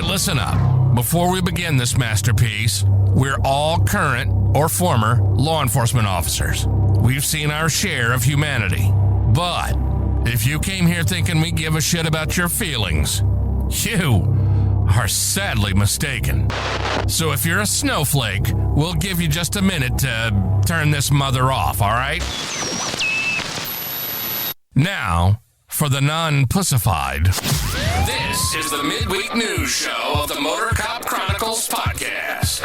Listen up. Before we begin this masterpiece, we're all current or former law enforcement officers. We've seen our share of humanity. But if you came here thinking we give a shit about your feelings, you are sadly mistaken. So if you're a snowflake, we'll give you just a minute to turn this mother off, all right? Now, for the non-pussified. This is the midweek news show of the MOTORCOP Chronicles podcast.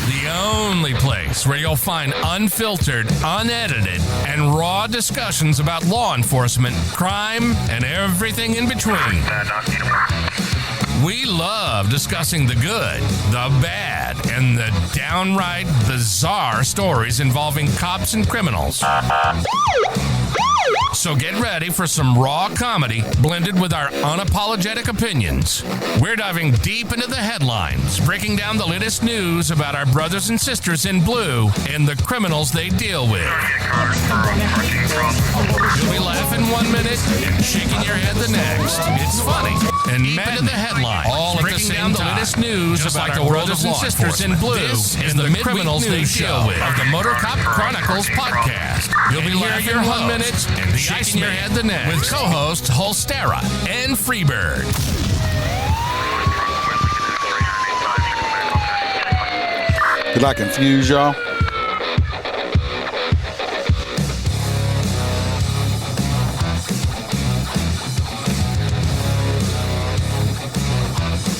The only place where you'll find unfiltered, unedited, and raw discussions about law enforcement, crime, and everything in between. We love discussing the good, the bad, and the downright bizarre stories involving cops and criminals. So get ready for some raw comedy blended with our unapologetic opinions. We're diving deep into the headlines, breaking down the latest news about our brothers and sisters in blue and the criminals they deal with. You'll be laughing 1 minute and shaking your head the next. It's funny and deep into the headlines, all breaking down the latest news just about like our brothers and sisters in blue and the criminals they deal with of the MOTORCOP Chronicles podcast. You'll be laughing 1 minute and shaking your head the next with co-hosts Holstera and Freebird. Did I confuse y'all?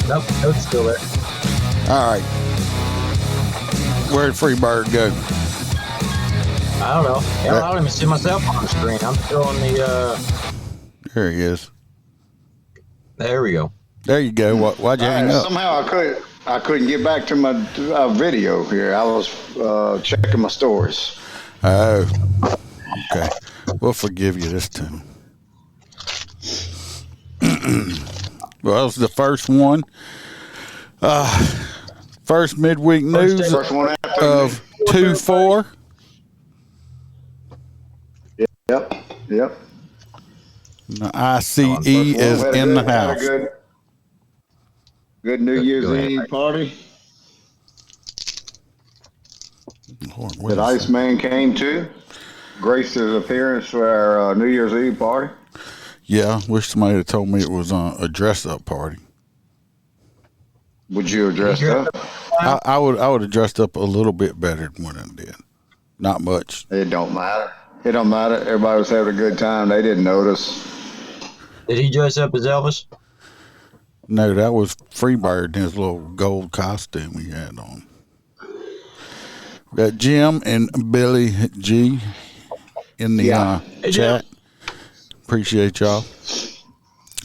Nope, it's still there. All right. Where'd Freebird go? I don't know. Hell, I don't even see myself on the screen. I'm still on the, There he is. There we go. There you go. Why'd you hang up? Somehow I couldn't get back to my video here. I was checking my stories. Oh, okay. We'll forgive you this time. Well, that was the first one. First midweek news First one after of 2-4. Yep. The ICE is in the house. Good New Year's Eve party. Lord, That Iceman came to. Graced his appearance for our New Year's Eve party. Yeah, wish somebody had told me it was a dress-up party. Would you have dressed up? I would have dressed up a little bit better than what I did. Not much. It don't matter. It don't matter. Everybody was having a good time. They didn't notice. Did he dress up as Elvis? No, that was Freebird in his little gold costume he had on. We got Jim and Billy G in the chat. Appreciate y'all.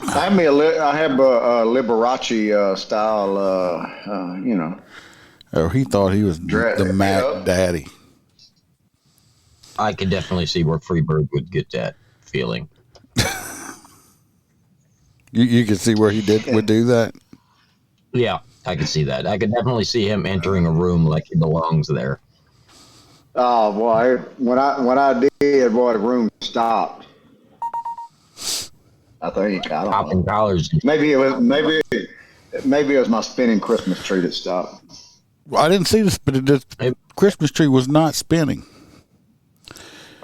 I have a Liberace style, Oh, he thought he was the Mac yeah. Daddy. I could definitely see where Freebird would get that feeling. You can see where he would do that. Yeah, I could see that. I could definitely see him entering a room like he belongs there. Oh boy! When I did, boy, the room stopped. I think I don't Popping know. collars. Maybe it was my spinning Christmas tree that stopped. Well, I didn't see this, but the Christmas tree was not spinning.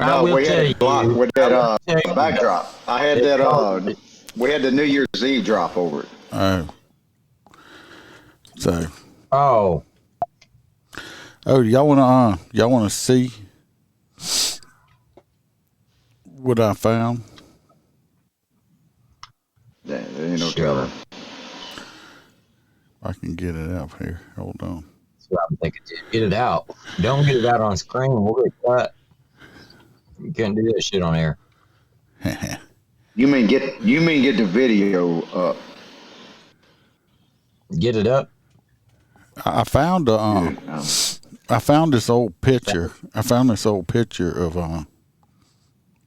No, we had a block with that backdrop. I had that. We had the New Year's Eve drop over it. Oh. So. Oh, y'all wanna see what I found? Yeah, there ain't no telling. I can get it up here. Hold on. that's what I'm thinking. Get it out. Don't get it out on screen. We'll get cut. You can't do that shit on air. You mean get the video up? Get it up. I found I found this old picture. I found this old picture of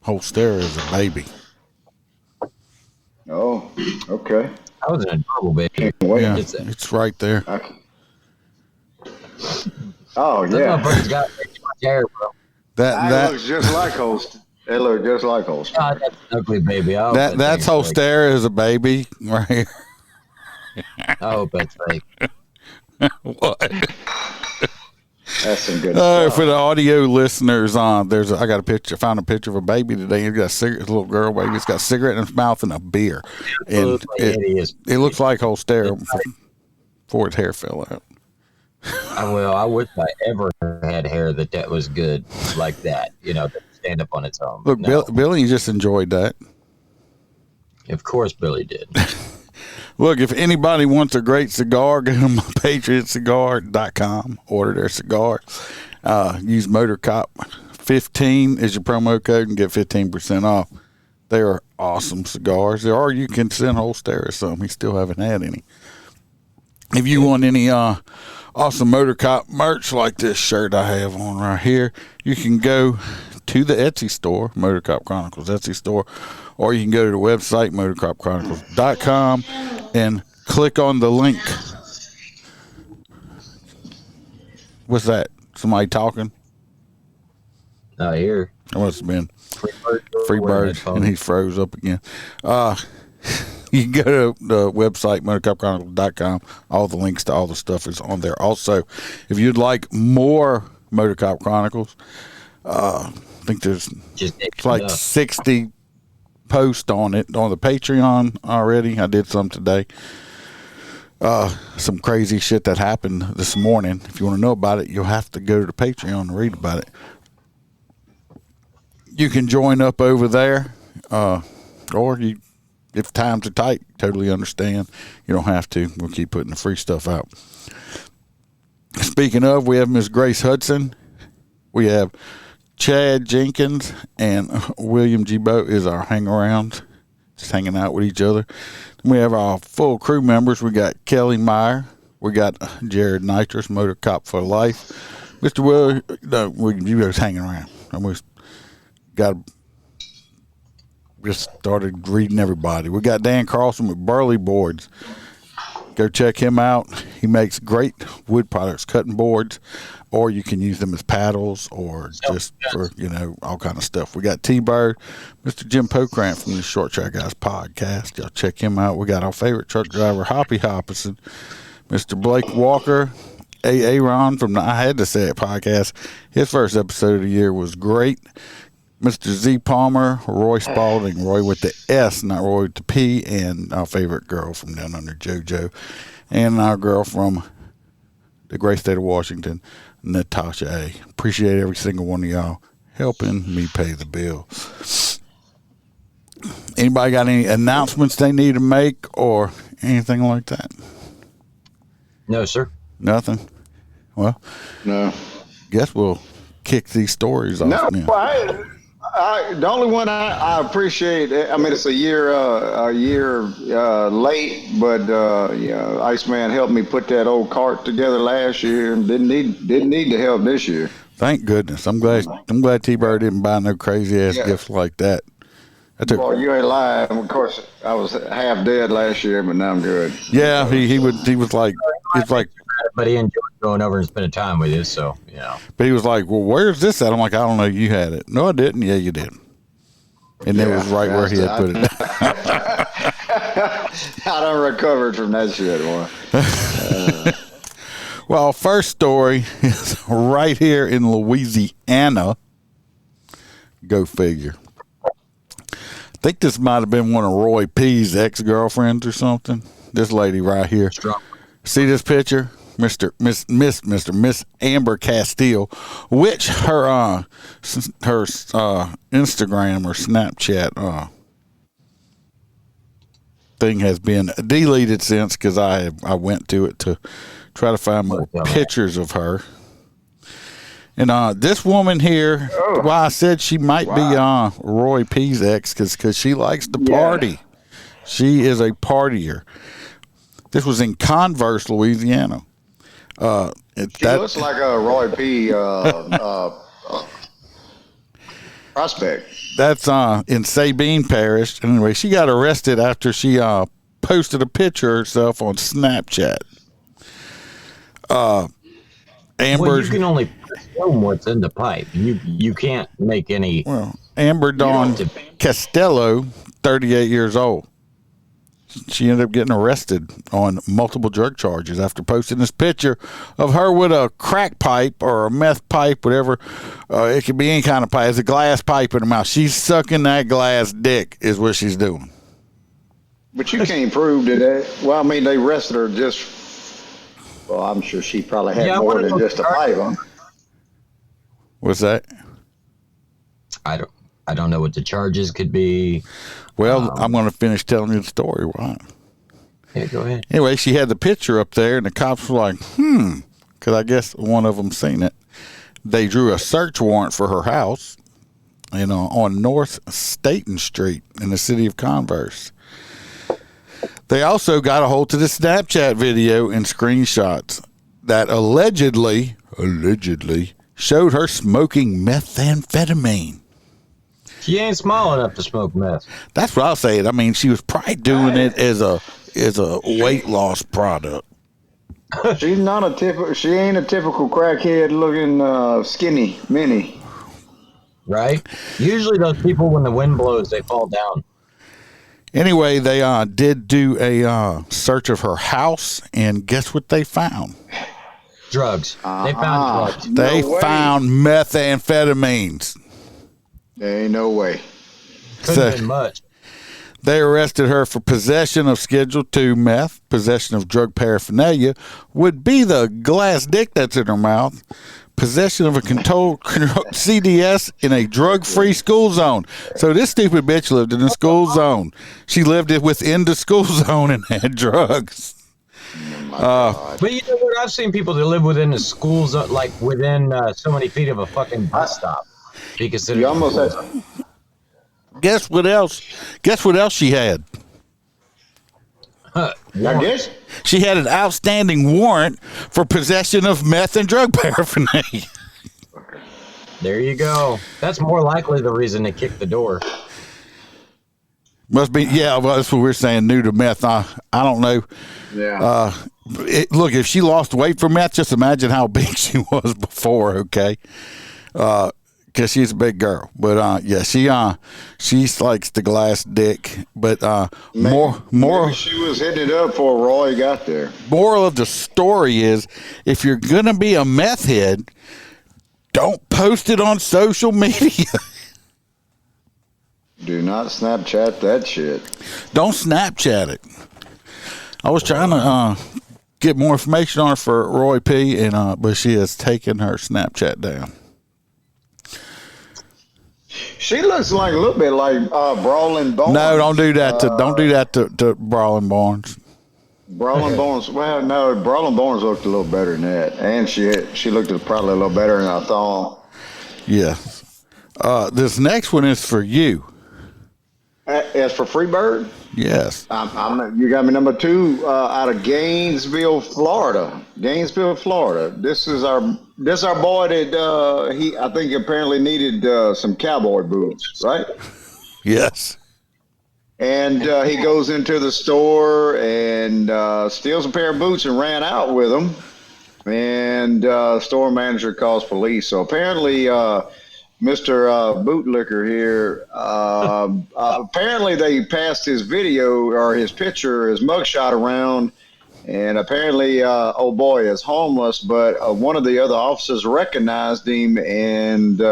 Holstera as a baby. Oh, okay. I was an adorable baby. Yeah, it's right there. Oh yeah. That motherfucker's got my hair, bro. That looks just like Holst. It looks just like Holst. God, that's an ugly baby. That's Holstera as a baby right here. I hope that's fake. What? That's some good stuff. For the audio listeners, I got a picture. Found a picture of a baby today. He's got a cigarette. A little girl baby. He's got a cigarette in his mouth and a beer, and it looks like Holstera before his hair fell out. I wish I ever had hair that was good like that. That stand up on its own. Look, no. Billy just enjoyed that. Of course, Billy did. Look, if anybody wants a great cigar, go to patriotcigar.com. Order their cigar. Use MOTORCOP 15 is your promo code and get 15% off. They are awesome cigars. Or you can send Holstera some. We still haven't had any. If you want any awesome MOTORCOP merch like this shirt I have on right here, you can go to the Etsy store, MOTORCOP Chronicles Etsy store, or you can go to the website, motorcopchronicles.com, and click on the link. What's that? Somebody talking? Not here. It must have been Free Bird, and he froze up again. You can go to the website, motorcopchronicles.com. All the links to all the stuff is on there. Also, if you'd like more MOTORCOP Chronicles, I think there's like 60 posts on it on the Patreon already. I did some today. Some crazy shit that happened this morning. If you want to know about it, you'll have to go to the Patreon and read about it. You can join up over there, or if times are tight, totally understand. You don't have to. We'll keep putting the free stuff out. Speaking of, we have Miss Grace Hudson. We have Chad Jenkins and William G. Boat is our hang-around, just hanging out with each other. We have our full crew members. We got Kelly Meyer. We got Jared Nitrous, Motor Cop for Life. Mr. William G. Boat's hanging around. And we just started reading everybody. We got Dan Carlson with Burley Boards. Go check him out. He makes great wood products, cutting boards, or you can use them as paddles or just for, all kind of stuff. We got T-Bird, Mr. Jim Pokrant from the Short Track Guys podcast. Y'all check him out. We got our favorite truck driver, Hoppy Hopperson, Mr. Blake Walker, A. Ron from the I Had to Say It podcast. His first episode of the year was great. Mr. Z Palmer, Roy Spalding, Roy with the S, not Roy with the P, and our favorite girl from down under, JoJo, and our girl from the great state of Washington, Natasha A. Appreciate every single one of y'all helping me pay the bill. Anybody got any announcements they need to make or anything like that? No, sir. Nothing? Well, no. Guess we'll kick these stories off now. The only one I appreciate, it's a year late, but Iceman helped me put that old cart together last year and didn't need the help this year. Thank goodness. I'm glad T-Bird didn't buy no crazy ass gifts like that. Well, you ain't lying. Of course, I was half dead last year, but now I'm good. Yeah, he was like. But he enjoyed going over and spending time with you, so, But he was like, well, where's this at? I'm like, I don't know. You had it. No, I didn't. Yeah, you did. And it was right where he had put it. I done recovered from that shit, boy. Well, first story is right here in Louisiana. Go figure. I think this might have been one of Roy P's ex-girlfriends or something. This lady right here. See this picture? Miss Amber Castile, which her Instagram or Snapchat thing has been deleted since, because I went to it to try to find more pictures of her. And this woman here, why I said she might be Roy P's ex, because she likes to party. She is a partier. This was in Converse, Louisiana. She looks like a Roy P. prospect. That's in Sabine Parish. Anyway, she got arrested after she posted a picture of herself on Snapchat. Amber, well, you can only film what's in the pipe. You can't make any. Well, Amber Dawn Castello, 38 years old. she ended up getting arrested on multiple drug charges after posting this picture of her with a crack pipe or a meth pipe, whatever. It could be any kind of pipe. It's a glass pipe in her mouth. She's sucking that glass dick is what she's doing. But you can't prove that. Well, I mean, they arrested her just. Well, I'm sure she probably had more than just a pipe on. What's that? I don't know what the charges could be. Well, I'm going to finish telling you the story. Right? Yeah, go ahead. Anyway, she had the picture up there, and the cops were like, because I guess one of them seen it. They drew a search warrant for her house, on North Staten Street in the city of Converse. They also got a hold of the Snapchat video and screenshots that allegedly showed her smoking methamphetamine. She ain't small enough to smoke meth. That's what I'll say. I mean, she was probably doing it as a weight loss product. She's not a typical. She ain't a typical crackhead looking skinny mini. Right. Usually, those people, when the wind blows, they fall down. Anyway, they did do a search of her house, and guess what they found? Drugs. They found drugs. They found methamphetamines. There ain't no way. Couldn't have been much. They arrested her for possession of Schedule II meth, possession of drug paraphernalia, would be the glass dick that's in her mouth, possession of a controlled CDS in a drug-free school zone. So this stupid bitch lived in a school zone. She lived within the school zone and had drugs. But you know what? I've seen people that live within the school zone, like within so many feet of a fucking bus stop. Be considered. You almost had. Guess what else? Guess what else she had? I guess she had an outstanding warrant for possession of meth and drug paraphernalia. There you go. That's more likely the reason they kicked the door. Must be, yeah. Well, that's what we're saying. New to meth. I don't know. Yeah. Look, if she lost weight from meth, just imagine how big she was before. Okay. Because she's a big girl, but yeah, she likes the glass dick. But maybe she was hitting it up before Roy got there. Moral of the story is, if you're gonna be a meth head, don't post it on social media. Do not Snapchat that shit. Don't Snapchat it. I was trying to get more information on her for Roy P, and but she has taken her Snapchat down. She looks like a little bit like Brawling Barnes. No, don't do that. Don't do that to Brawling Barnes. Brawling Barnes. Well, no, Brawling Barnes looked a little better than that, and she looked probably a little better than I thought. Yeah. This next one is for you. As for Freebird? Yes. You got me number 2 out of Gainesville, Florida. This is our boy that I think apparently needed some cowboy boots, right? Yes. And he goes into the store and steals a pair of boots and ran out with them. And store manager calls police. So apparently Mr. Bootlicker here, apparently they passed his video or his picture, his mugshot around, and apparently, oh boy, is homeless, but one of the other officers recognized him and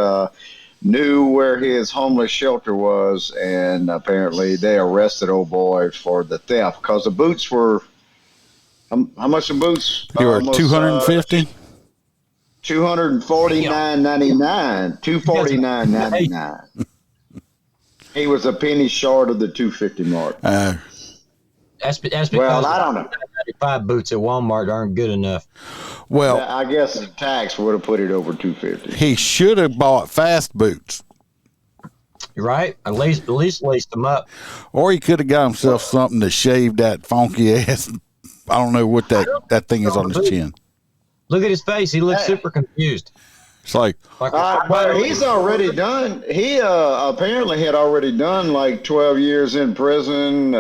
knew where his homeless shelter was, and apparently they arrested old boy for the theft because the boots were, how much the boots? You were 250? $249.99. $249.99. He was a penny short of the $250 mark. That's because well, I don't know. 95 boots at Walmart aren't good enough. Well, I guess the tax would have put it over $250. He should have bought fast boots. You're right. At least laced them up. Or he could have got himself something to shave that funky ass. I don't know what that thing is on his chin. Look at his face. He looks super confused. It's like but he's already done. He apparently had already done like 12 years in prison.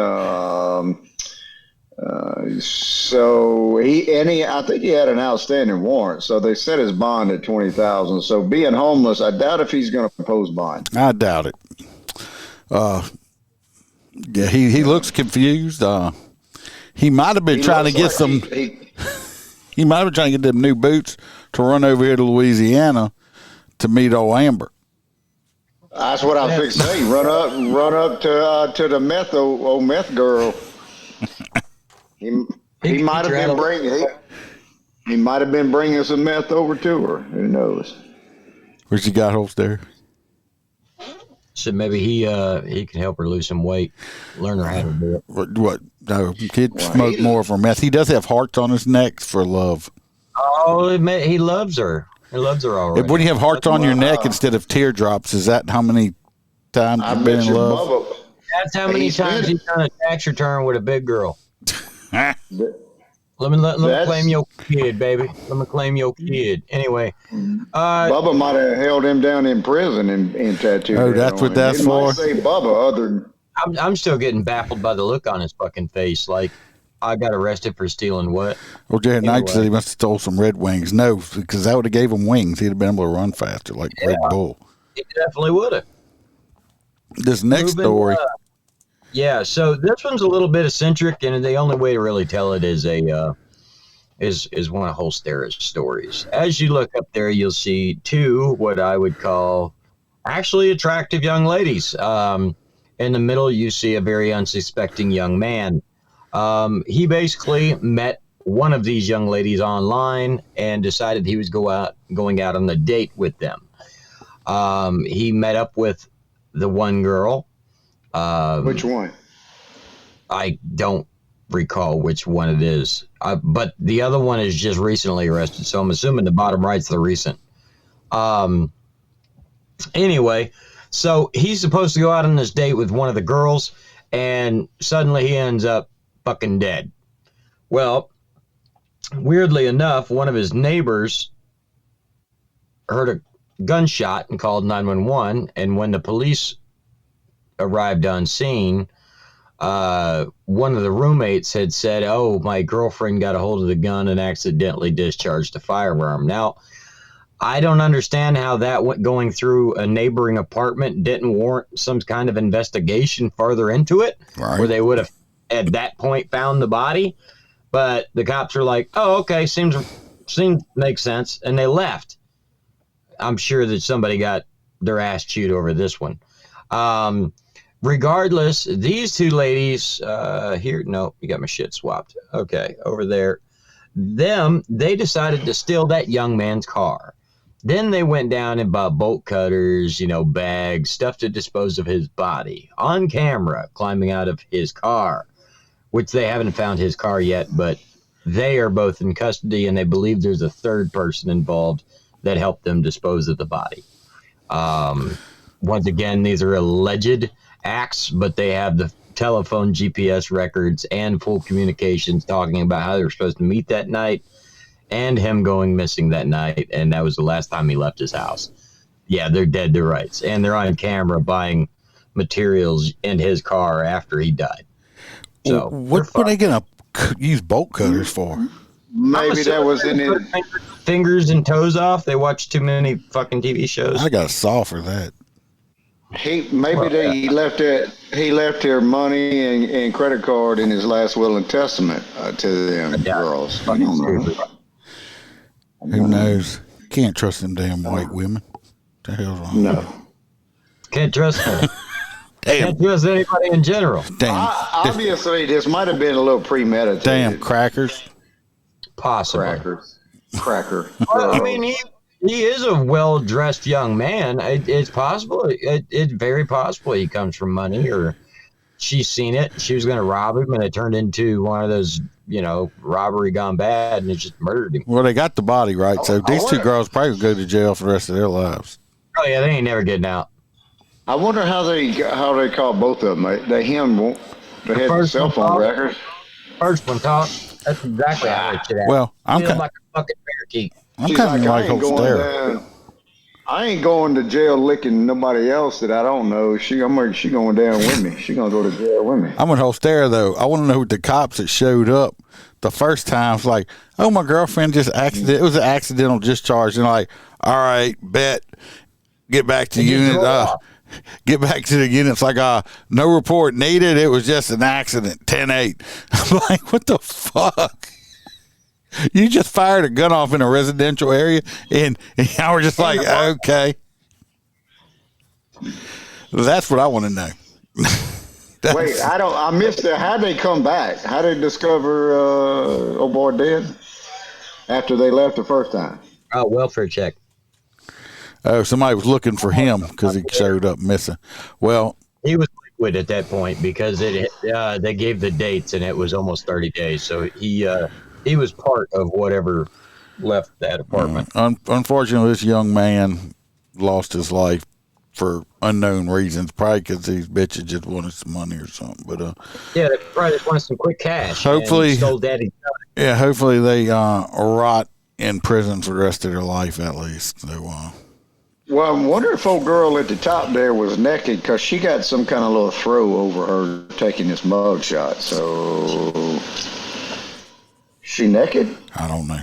So I think he had an outstanding warrant. So they set his bond at $20,000. So being homeless, I doubt if he's going to impose bond. I doubt it. Yeah, he looks confused. He might have been trying to get some. He might have been trying to get them new boots to run over here to Louisiana to meet old Amber. That's what I was fixing to say. Run up to the old meth girl. He might have been bringing. He might have been bringing some meth over to her. Who knows? Where's she got holes there? So maybe he can help her lose some weight, learn her how to do it. What? No, kid smoke more of her meth. He does have hearts on his neck for love. Oh, he loves her. He loves her already. When you have hearts on your neck instead of teardrops, is that how many times you've been in love? Bubba, that's how many times he's done a tax return with a big girl. Let me claim your kid, baby. Let me claim your kid. Anyway, Bubba might have held him down in prison and tattooed. Oh, that's what that's for. Might say Bubba. I'm still getting baffled by the look on his fucking face. Like, I got arrested for stealing what? Well, Jared Knight said he must have stole some Red Wings. No, because that would have gave him wings. He'd have been able to run faster, like Red Bull. He definitely would have. This next story. Yeah, so this one's a little bit eccentric, and the only way to really tell it is is one of Holstera's stories. As you look up there, you'll see two what I would call actually attractive young ladies. In the middle, you see a very unsuspecting young man. He basically met one of these young ladies online and decided he was going out on a date with them. He met up with the one girl. Which one? I don't recall which one it is. But the other one is just recently arrested, so I'm assuming the bottom right's the recent. Anyway, so he's supposed to go out on this date with one of the girls, and suddenly he ends up fucking dead. Well, weirdly enough, one of his neighbors heard a gunshot and called 911, and when the police arrived on scene, one of the roommates had said, "Oh, my girlfriend got a hold of the gun and accidentally discharged a firearm." Now, I don't understand how that going through a neighboring apartment didn't warrant some kind of investigation further into it, where they would have at that point found the body. But the cops are like, "Oh, okay, seems makes sense," and they left. I'm sure that somebody got their ass chewed over this one. Regardless, these two ladies here, no, you got my shit swapped. Okay, over there. They decided to steal that young man's car. Then they went down and bought bolt cutters, bags, stuff to dispose of his body on camera, climbing out of his car, which they haven't found his car yet, but they are both in custody, and they believe there's a third person involved that helped them dispose of the body. Once again, these are alleged acts, but they have the telephone GPS records and full communications talking about how they were supposed to meet that night and him going missing that night, and that was the last time he left his house. Yeah, they're dead to rights, and they're on camera buying materials in his car after he died. So what were they going to use bolt cutters for? Maybe that was in it. Fingers and toes off. They watch too many fucking TV shows. I got a saw for that. He left their money and credit card in his last will and testament to them girls. I don't know. Who knows? Can't trust them damn white women. What the hell's wrong? No. Can't trust them. Damn. Can't trust anybody in general. Damn. Obviously, this might have been a little premeditated. Damn crackers. Possibly. Cracker. Well, I mean, he is a well-dressed young man. It's possible. It's very possible he comes from money, or she's seen it. She was going to rob him, and it turned into one of those, robbery gone bad, and it just murdered him. Well, they got the body right, so these two girls probably go to jail for the rest of their lives. Oh yeah, they ain't never getting out. I wonder how they caught both of them. They had the cell phone records. First one talk. That's exactly how they should have. Well, I'm kind of like a fucking parakeet. I'm kind of like Holstera. I ain't going to jail licking nobody else that I don't know. She going down with me. She gonna go to jail with me. I'm with Holstera though. I want to know what the cops that showed up the first time was like. Oh, my girlfriend just it was an accidental discharge, and like, all right, bet, get back to unit. get back to the unit. It's like, no report needed. It was just an accident. 10-8. I'm like, what the fuck? You just fired a gun off in a residential area, and I was just like, okay. That's what I want to know. Wait, I missed it. How'd they come back? How'd they discover old boy dead after they left the first time? Oh, welfare check. Oh, somebody was looking for him because he showed up missing. Well, he was liquid at that point because they gave the dates and it was almost 30 days. So he was part of whatever left that apartment. Unfortunately, this young man lost his life for unknown reasons, probably because these bitches just wanted some money or something. But yeah, they probably just wanted some quick cash. Hopefully, and stole daddy's gun. Yeah, hopefully they rot in prison for the rest of their life at least. So, well, I wonder if old girl at the top there was naked because she got some kind of little throw over her taking this mug shot. So, she naked? I don't know.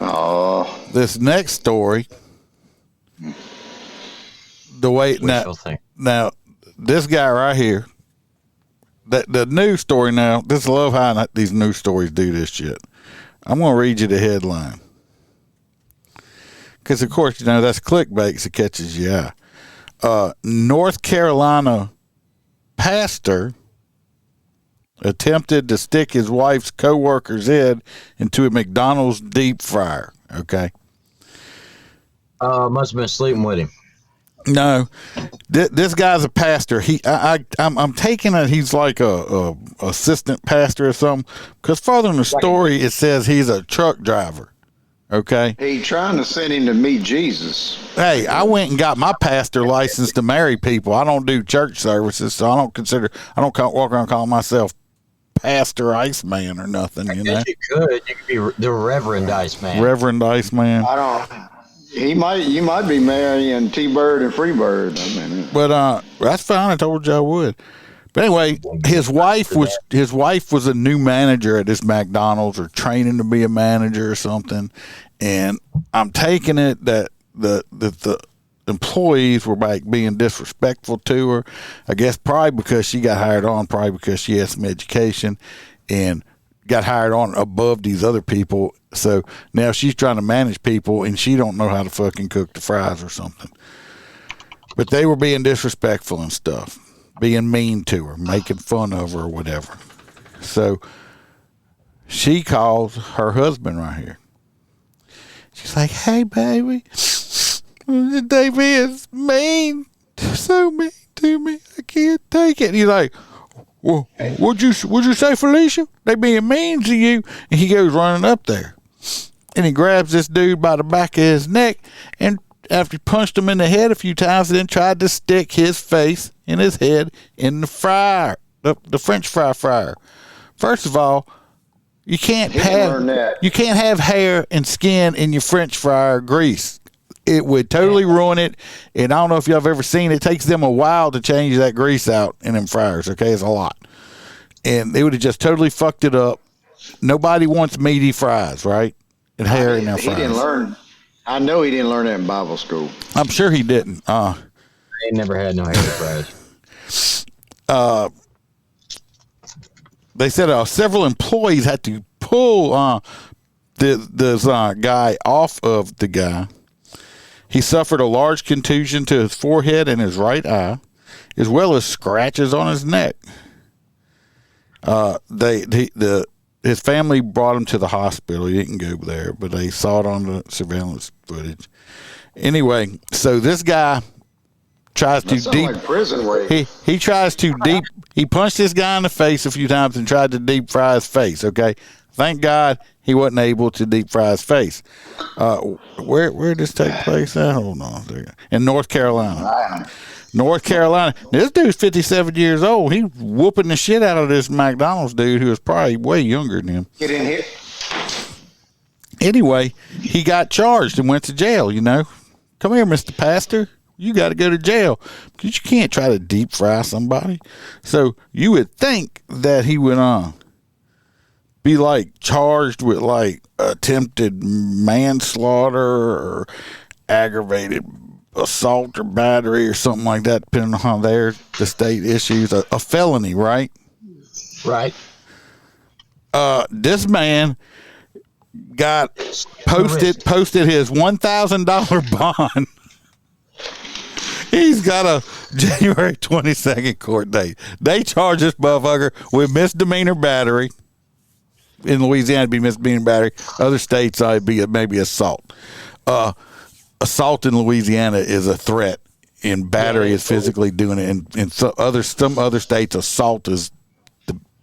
Oh, this next story. The way now, this guy right here, the news story now. This love how these news stories do this shit. I'm gonna read you the headline because, of course, that's clickbait, so it catches your eye. North Carolina pastor attempted to stick his wife's co-worker's head into a McDonald's deep fryer. Okay. Must have been sleeping with him. No, this guy's a pastor. I'm taking it. He's like a assistant pastor or something. Because further in the story, it says he's a truck driver. Okay. He trying to send him to meet Jesus. Hey, I went and got my pastor license to marry people. I don't do church services, so I don't walk around calling myself Pastor Iceman or nothing. I guess you could. You could be the Reverend Iceman. Reverend Iceman. I don't. You might be marrying T-Bird and Freebird. I mean, but that's fine. I told you I would. But anyway, his wife was a new manager at this McDonald's or training to be a manager or something. And I'm taking it that the employees were like being disrespectful to her. I guess probably because she got hired on, probably because she had some education and got hired on above these other people. So now she's trying to manage people and she don't know how to fucking cook the fries or something. But they were being disrespectful and stuff, being mean to her, making fun of her or whatever. So she calls her husband right here. She's like, "Hey, baby, David is mean, so mean to me. I can't take it." And he's like, "Well, would you say, Felicia? They being mean to you?" And he goes running up there, and he grabs this dude by the back of his neck, and after he punched him in the head a few times, then tried to stick his face and his head in the fryer, the French fry fryer. First of all, you can't have hair and skin in your French fryer grease. It would totally ruin it. And I don't know if y'all have ever seen it. It takes them a while to change that grease out in them fryers. Okay, it's a lot. And they would have just totally fucked it up. Nobody wants meaty fries, right? And hair in their fries. He didn't learn. I know he didn't learn that in Bible school. I'm sure he didn't. I ain't never had no hair fries. They said several employees had to pull this guy off of the guy. He suffered a large contusion to his forehead and his right eye, as well as scratches on his neck. His family brought him to the hospital. He didn't go there, but they saw it on the surveillance footage. Anyway, so this guy tries to like prison rape. He tries to he punched this guy in the face a few times and tried to deep fry his face. Okay, thank God he wasn't able to deep fry his face. Where did this take place at? Hold on a second. In North Carolina. North Carolina. This dude's 57 years old. He's whooping the shit out of this McDonald's dude who was probably way younger than him. Get in here. Anyway, he got charged and went to jail, Come here, Mr. Pastor. You got to go to jail because you can't try to deep fry somebody. So you would think that he would be like charged with like attempted manslaughter or aggravated assault or battery or something like that, depending on how the state issues a felony, right? Right. This man got posted his $1,000 bond. He's got a January 22nd court date. They charge this motherfucker with misdemeanor battery. In Louisiana, it'd be misdemeanor battery. Other states, it'd be maybe assault. Assault in Louisiana is a threat, and battery is physically doing it. And in some other states, assault is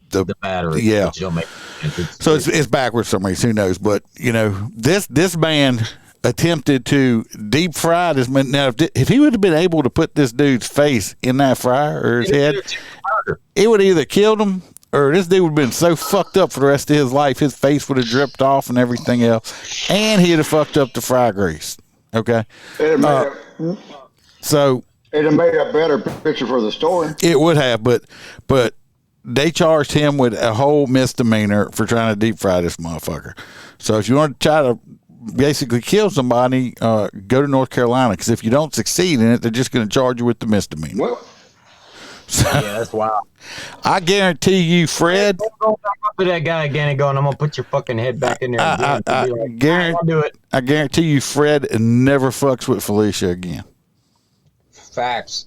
the battery. Yeah. So it's backwards for some reason. Who knows? But this man attempted to deep fry this man. Now, if he would have been able to put this dude's face in that fryer or his head, it would have either killed him or this dude would have been so fucked up for the rest of his life, his face would have dripped off and everything else, and he'd have fucked up the fry grease. Okay? So it'd have made a better picture for the story. It would have, but they charged him with a whole misdemeanor for trying to deep fry this motherfucker. So if you want to try to basically kill somebody, go to North Carolina, because if you don't succeed in it, they're just going to charge you with the misdemeanor. Well, yeah, that's wild. I guarantee you, Fred. Don't go back up to that guy again and going, I'm going to put your fucking head back in there. I guarantee you, Fred never fucks with Felicia again. Facts.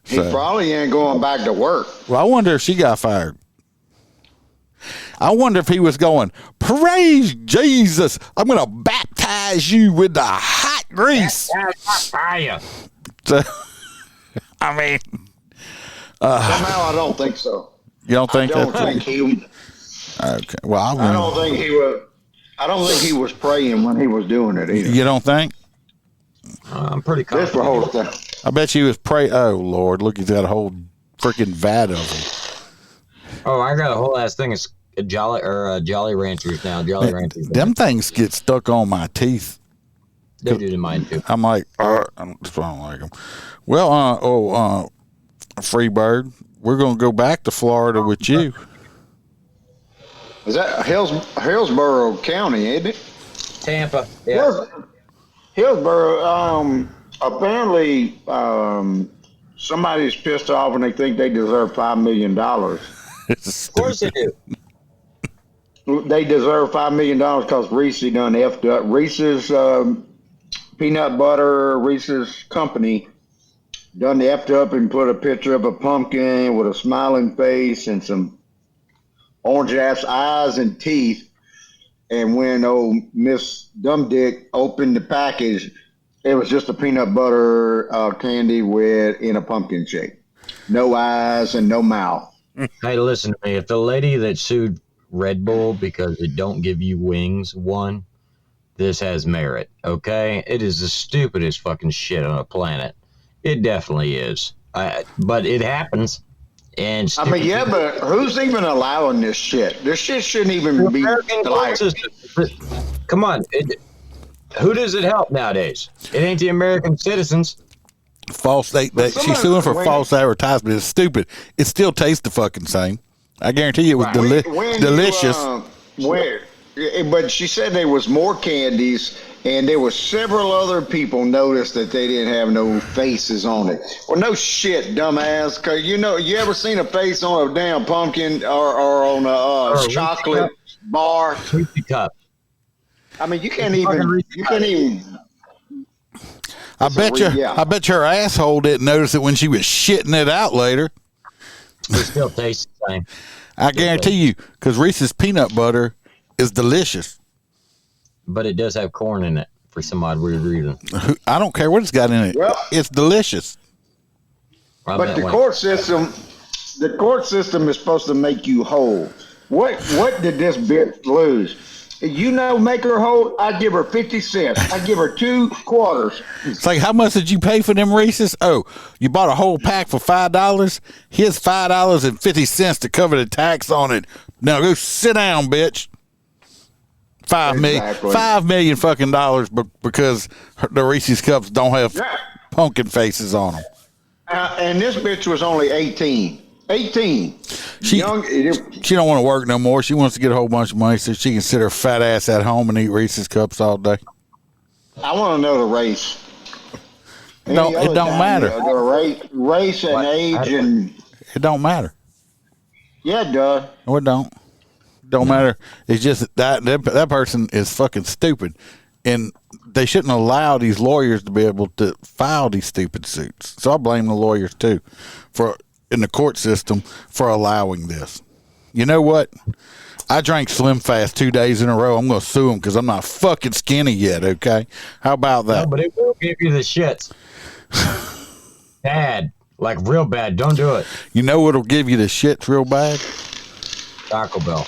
He probably ain't going back to work. Well, I wonder if she got fired. I wonder if he was going, praise Jesus, I'm going to baptize you with the hot grease. Fire. So, I mean. Somehow I don't think so. You don't think I don't think he. Okay. Well, I don't think he was. I don't think he was praying when he was doing it either. You don't think? I'm pretty confident. This for whole thing. I bet he was praying. Oh Lord, look, he's got a whole freaking vat of them. Oh, I got a whole ass thing of Jolly Ranchers now. Jolly Ranchers. Them things get stuck on my teeth. They do to mine too. I'm like, I don't like them. Well, Freebird, we're gonna go back to Florida with you. Is that Hillsborough County, ain't it? Tampa. Yeah. Hillsborough. Apparently, somebody's pissed off and they think they deserve $5 million. Of course they do. They deserve $5 million because Reese done effed up. Reese's peanut butter, Reese's company done effed up and put a picture of a pumpkin with a smiling face and some orange ass eyes and teeth. And when old Miss Dumb Dick opened the package, it was just a peanut butter candy in a pumpkin shape. No eyes and no mouth. Hey, listen to me. If the lady that sued Red Bull because it don't give you wings won, this has merit, okay? It is the stupidest fucking shit on the planet. It definitely is. But it happens. And I mean, yeah, but who's even allowing this shit? This shit shouldn't even be like. Come on. Who does it help nowadays? It ain't the American citizens. False. She's suing for false advertisement. It's stupid. It still tastes the fucking same. I guarantee you it was delicious. But she said there was more candies, and there was several other people noticed that they didn't have no faces on it. Well, no shit, dumbass. Because you ever seen a face on a damn pumpkin or on a chocolate bar? Reese's cup. I mean, you can't even. I bet her asshole didn't notice it when she was shitting it out later. It still tastes the same. I guarantee you, because Reese's peanut butter is delicious. But it does have corn in it for some odd weird reason. I don't care what it's got in it. Well, it's delicious. But the court system is supposed to make you whole. What did this bitch lose? Make her whole. I give her 50 cents. I give her 2 quarters. It's like, how much did you pay for them Reese's? Oh, you bought a whole pack for $5. Here's $5.50 to cover the tax on it. Now go sit down, bitch. $5 million fucking dollars, because the Reese's cups don't have pumpkin faces on them. And this bitch was only 18. 18. She don't want to work no more. She wants to get a whole bunch of money so she can sit her fat ass at home and eat Reese's cups all day. I want to know the race. It don't matter. The race and age and it don't matter. Yeah, it does. No, it don't. Don't matter. It's just that person is fucking stupid, and they shouldn't allow these lawyers to be able to file these stupid suits. So I blame the lawyers too, in the court system for allowing this. You know what? I drank Slim Fast 2 days in a row. I'm going to sue them because I'm not fucking skinny yet. Okay, how about that? No, but it will give you the shits. Bad, like real bad. Don't do it. You know what'll give you the shits real bad? Taco Bell.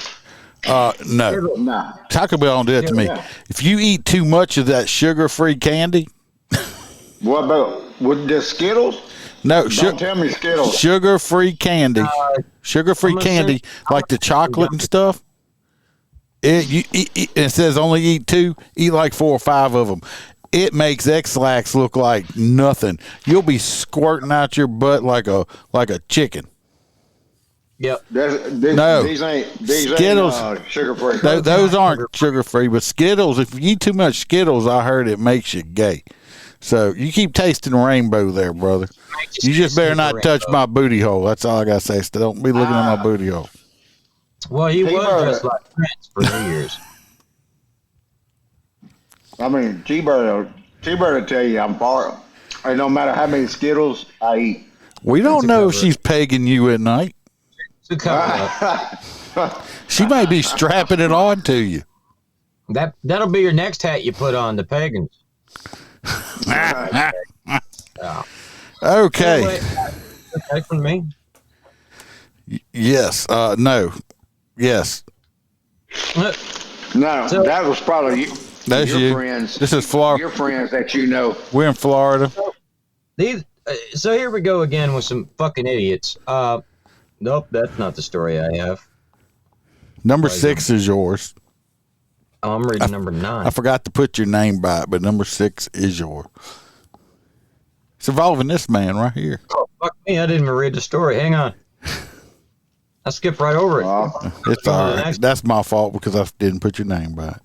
No. Taco Bell don't do it to me. If you eat too much of that sugar-free candy. What about with the Skittles? No, don't tell me Skittles. Sugar-free candy. Sugar-free candy, like the chocolate and stuff. It says only eat 2. Eat like 4 or 5 of them. It makes X-Lax look like nothing. You'll be squirting out your butt like a chicken. Yep. These ain't Skittles. Sugar-free. Those aren't sugar-free, but Skittles, if you eat too much Skittles, I heard it makes you gay. So you keep tasting rainbow there, brother. You just better not touch my booty hole. That's all I got to say. So don't be looking at my booty hole. Well, he was dressed like Prince for New Year's. I mean, T-Bird will tell you I'm far. It don't matter how many Skittles I eat. We don't know if she's pegging you at night. She might be strapping it on to you. That'll be your next hat you put on, the pagans. Okay. Anyway, okay from me? Yes. No. Yes. No, so, that was probably you. That's your friends. This is Florida. Your friends that you know. We're in Florida. So here we go again with some fucking idiots. Nope, that's not the story I have. Number 6 is yours. Oh, I'm reading number 9. I forgot to put your name by it, but number 6 is yours. It's involving this man right here. Oh, fuck me. I didn't even read the story. Hang on. I skipped right over it. It's all right. That's my fault because I didn't put your name by it.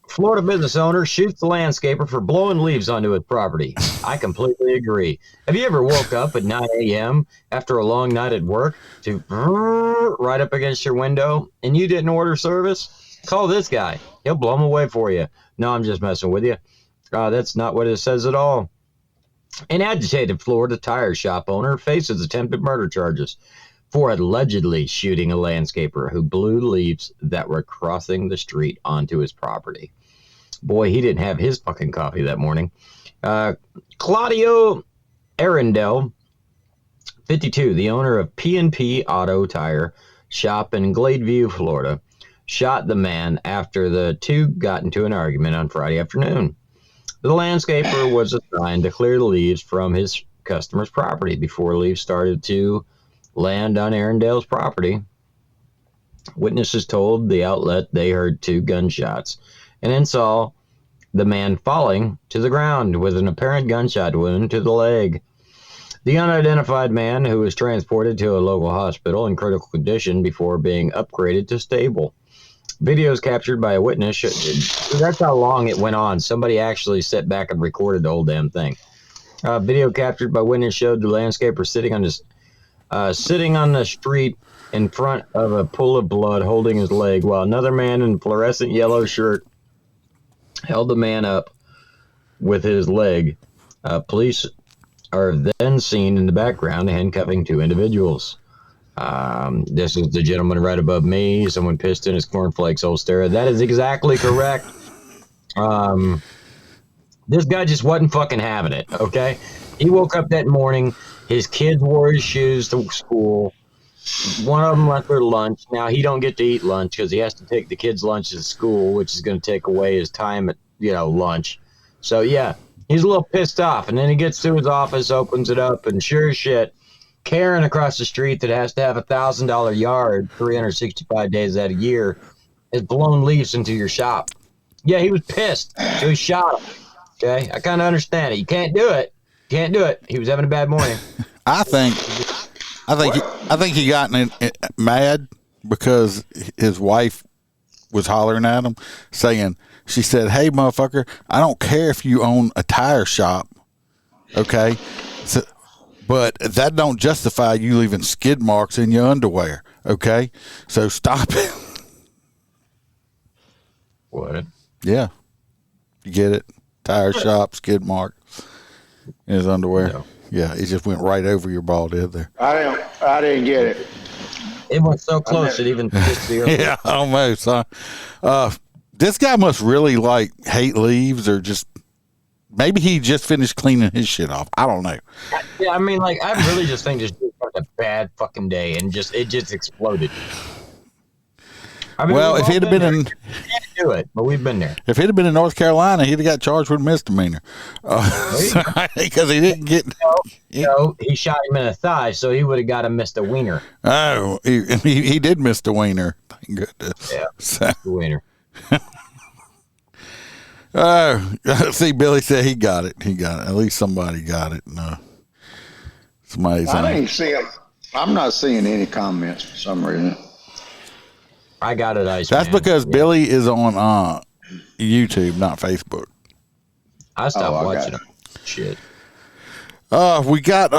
Florida business owner shoots the landscaper for blowing leaves onto his property. I completely agree. Have you ever woke up at 9 a.m. after a long night at work to right up against your window and you didn't order service? Call this guy. He'll blow them away for you. No, I'm just messing with you. That's not what it says at all. An agitated Florida tire shop owner faces attempted murder charges for allegedly shooting a landscaper who blew leaves that were crossing the street onto his property. Boy, he didn't have his fucking coffee that morning. Claudio Arundel, 52, the owner of P&P Auto Tire Shop in Gladeview, Florida, shot the man after the two got into an argument on Friday afternoon. The landscaper was assigned to clear the leaves from his customer's property before leaves started to land on Arundel's property. Witnesses told the outlet they heard 2 gunshots and then saw the man falling to the ground with an apparent gunshot wound to the leg. The unidentified man, who was transported to a local hospital in critical condition before being upgraded to stable. Videos captured by a witness. That's how long it went on. Somebody actually sat back and recorded the whole damn thing. Video captured by witness showed the landscaper sitting on the street in front of a pool of blood holding his leg, while another man in a fluorescent yellow shirt held the man up with his leg. Police are then seen in the background handcuffing 2 individuals. This is the gentleman right above me. Someone pissed in his cornflakes holster. That is exactly correct. This guy just wasn't fucking having it, okay? He woke up that morning. His kids wore his shoes to school. One of them left their lunch. Now, he don't get to eat lunch because he has to take the kids' lunch to school, which is going to take away his time at, lunch. So, yeah, he's a little pissed off. And then he gets to his office, opens it up, and sure as shit, Karen across the street that has to have $1,000 yard 365 days out of the year has blown leaves into your shop. Yeah, he was pissed. So he shot him. Okay, I kind of understand it. You can't do it. Can't do it. He was having a bad morning. I think he got mad because his wife was hollering at him, saying, she said, "Hey, motherfucker, I don't care if you own a tire shop. Okay, so, but that don't justify you leaving skid marks in your underwear. Okay, so stop it. What? Yeah, you get it. Tire shop, skid mark in his underwear. No. Yeah, it just went right over your bald head there. I didn't get it. It went so close it even touched the earth. Yeah, almost. Huh? This guy must really hate leaves, or just maybe he just finished cleaning his shit off. I don't know. Yeah, I mean, like, I really just think this was a bad fucking day, and it just exploded. I mean, Well, if he'd have been in, we can't do it, but we've been there. if he'd have been in North Carolina, he'd have got charged with misdemeanor because he didn't get. No, he shot him in the thigh, so he would have got to miss the wiener. Oh, he did miss the wiener. Thank goodness. Yeah, So, the wiener. see, Billy said he got it. He got it. At least somebody got it. No, somebody's. I ain't seeing. I'm not seeing any comments for some reason. I got it, Ice. That's because Billy is on YouTube, not Facebook. I stopped I watching got him. Shit. We got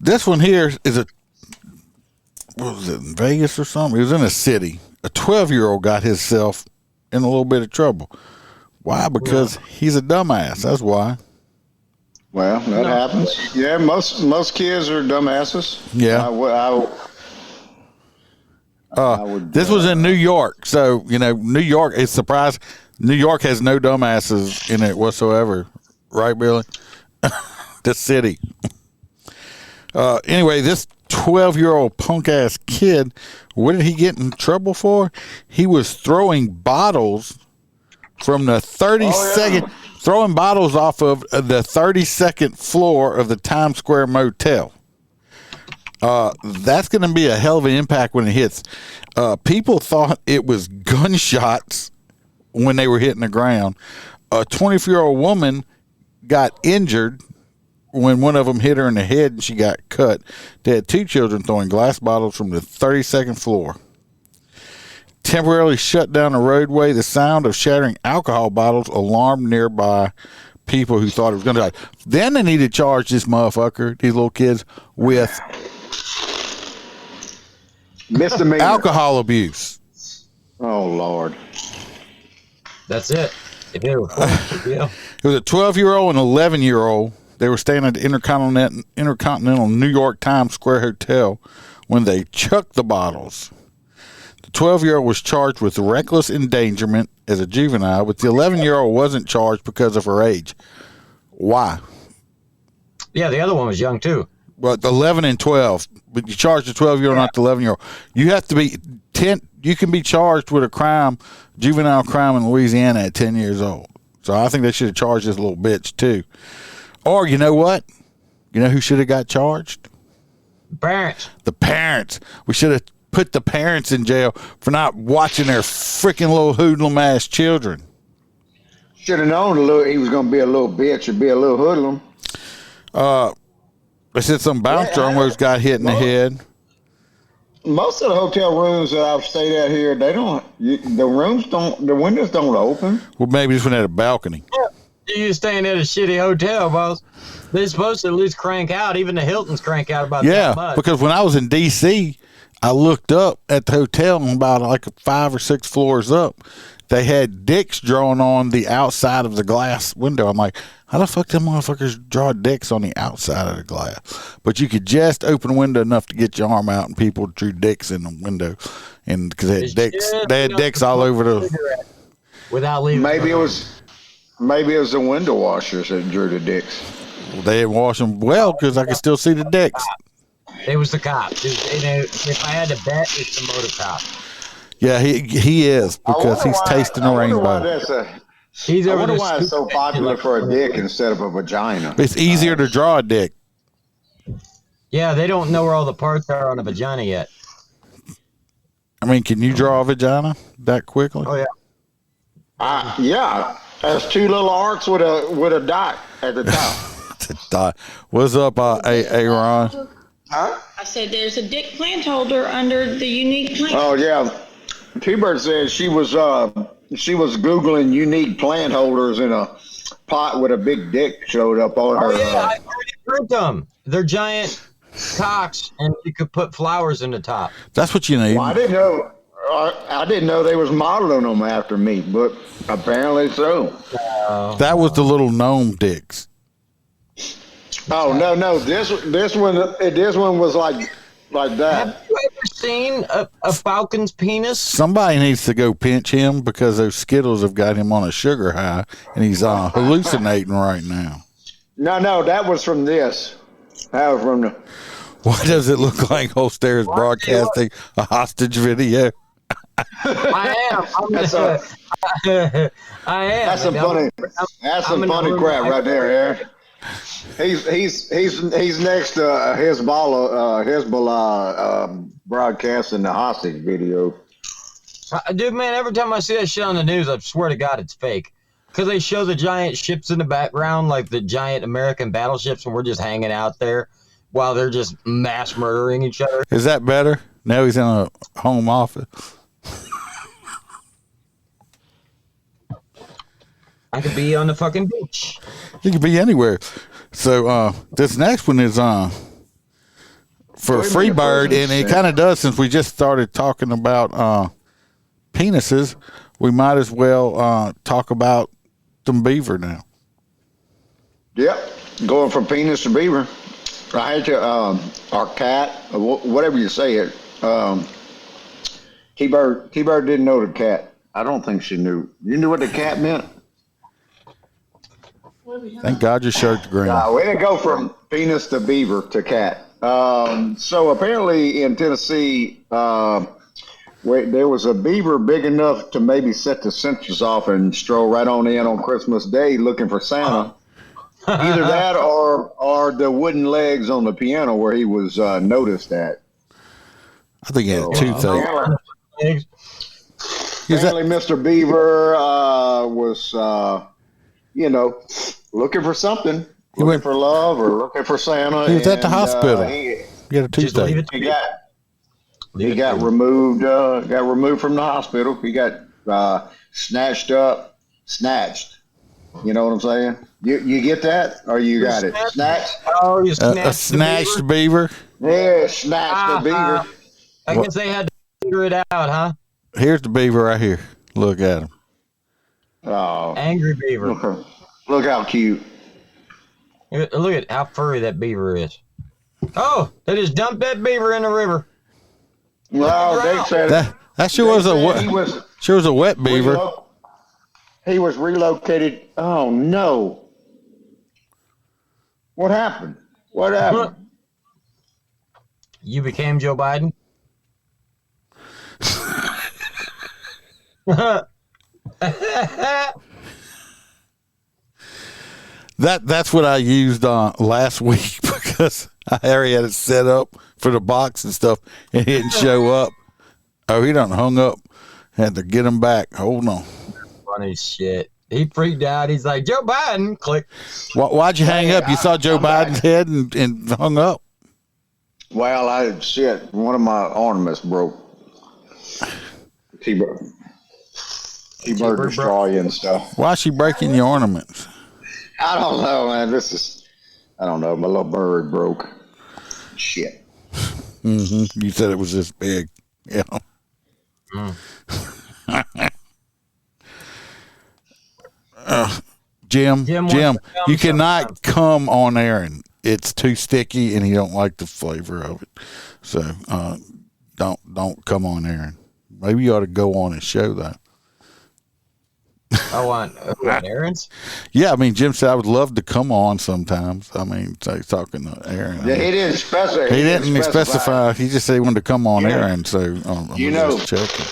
this one here is what was it, in Vegas or something? He was in a city. A 12-year-old got himself in a little bit of trouble. Why? Because he's a dumbass. That's why. Well, that happens. Yeah, most kids are dumbasses. Yeah. This was in New York, so New York is surprised. New York has no dumbasses in it whatsoever, right, Billy? The city. Anyway, this 12-year-old punk ass kid, what did he get in trouble for? He was throwing bottles from the 32nd, throwing bottles off of the 32nd floor of the Times Square motel. That's going to be a hell of an impact when it hits. People thought it was gunshots when they were hitting the ground. A 24-year-old woman got injured when one of them hit her in the head and she got cut. They had 2 children throwing glass bottles from the 32nd floor. Temporarily shut down the roadway. The sound of shattering alcohol bottles alarmed nearby people who thought it was going to die. Then they need to charge this motherfucker, these little kids, with misdemeanor alcohol abuse. Oh Lord. That's it. If it was yeah. It was a 12-year-old and 11-year-old. They were staying at the Intercontinental New York Times Square Hotel when they chucked the bottles. The 12-year-old was charged with reckless endangerment as a juvenile, but the 11-year-old wasn't charged because of her age. Why? Yeah, the other one was young too. Well, 11 and 12, but you charge the 12-year-old, not the 11-year-old. You have to be 10. You can be charged with a crime, juvenile crime in Louisiana at 10 years old. So I think they should have charged this little bitch too. Or you know what? You know who should have got charged? Parents. The parents. We should have put the parents in jail for not watching their freaking little hoodlum ass children. Should have known he was going to be a little bitch or be a little hoodlum. They said some bouncer almost got hit in the head. Most of the hotel rooms that I've stayed at here, the windows don't open. Well, maybe this one had a balcony. You staying at a shitty hotel, boss. They're supposed to at least crank out. Even the Hiltons crank out about that much. Because when I was in D.C., I looked up at the hotel and about like 5 or 6 floors up, they had dicks drawn on the outside of the glass window. I'm like, how the fuck them motherfuckers draw dicks on the outside of the glass? But you could just open a window enough to get your arm out, and people drew dicks in the window, and because they had dicks all over the. Without leaving. Maybe it was the window washers that drew the dicks. Well, they didn't wash them well because I could still see the dicks. It was the cop. If I had to bet, it's the MOTORCOP. Yeah, he is because he's tasting the rainbow. I wonder why it's so popular for a dick instead of a vagina. It's easier to draw a dick. Yeah, they don't know where all the parts are on a vagina yet. I mean, can you draw a vagina that quickly? Oh yeah. Yeah. There's 2 little arcs with a dot at the top. What's up, Aaron? Huh? I said there's a dick plant holder under the unique plant. Oh yeah. T-Bird said she was Googling unique plant holders in a pot with a big dick showed up on her. Oh yeah, I already print them. They're giant cocks, and you could put flowers in the top. That's what you need. Well, I didn't know. I didn't know they was modeling them after me, but apparently so. That was the little gnome dicks. Oh no! This one was like that. Have you ever seen a falcon's penis? Somebody needs to go pinch him because those Skittles have got him on a sugar high, and he's hallucinating right now. No, that was from this. That was from the. Why does it look like Holster is broadcasting a hostage video? I am. I am. That's some funny. That's some funny crap right there, Aaron. He's next to Hezbollah broadcasting the hostage video. Dude, man, every time I see that shit on the news, I swear to God it's fake. Because they show the giant ships in the background, like the giant American battleships, and we're just hanging out there while they're just mass murdering each other. Is that better? Now he's in a home office. I could be on the fucking beach. He could be anywhere. So this next one is for Freebird, and it kind of does, since we just started talking about penises, we might as well talk about some beaver now. Yep, going from penis to beaver. I had to our cat, whatever you say it. T-Bird didn't know the cat. I don't think she knew. You knew what the cat meant? Thank God your shirt's green. We didn't go from penis to beaver to cat. So apparently in Tennessee, there was a beaver big enough to maybe set the census off and stroll right on in on Christmas Day looking for Santa. Either that or the wooden legs on the piano where he was noticed at. I think he had a toothache. Apparently Mr. Beaver was, looking for something. Looking for love or looking for Santa. He was at the hospital. He had a toothache. He got removed. Got removed from the hospital. He got snatched. You know what I'm saying? You get that, or you got it? Snatched. Oh, you snatched a snatched beaver. Yeah, snatched the beaver. I guess they had to figure it out, huh? Here's the beaver right here. Look at him. Oh, angry beaver. Look how cute. Look at how furry that beaver is. Oh, they just dumped that beaver in the river. Well, they said that sure was a wet beaver. He was relocated. Oh no! What happened? What happened? You became Joe Biden. That's what I used last week because I already had it set up for the box and stuff, and it didn't show up. Oh, he done hung up. Had to get him back. Hold on. Funny shit. He freaked out. He's like, Joe Biden. Click. Why'd you hang up? You saw Joe Biden's head and hung up. Well, one of my ornaments broke. T-Bird destroy and stuff. Why's she breaking your ornaments? I don't know, man. I don't know. My little bird broke. Shit. Mm-hmm. You said it was this big. Yeah. Jim, you cannot come on Aaron. It's too sticky, and he don't like the flavor of it. So don't come on Aaron. Maybe you ought to go on and show that. I want Aaron's? Yeah, I mean, Jim said I would love to come on sometimes. I mean, he's talking to Aaron. Yeah, he didn't specify. He didn't specify. He just said he wanted to come on Aaron. So just checking.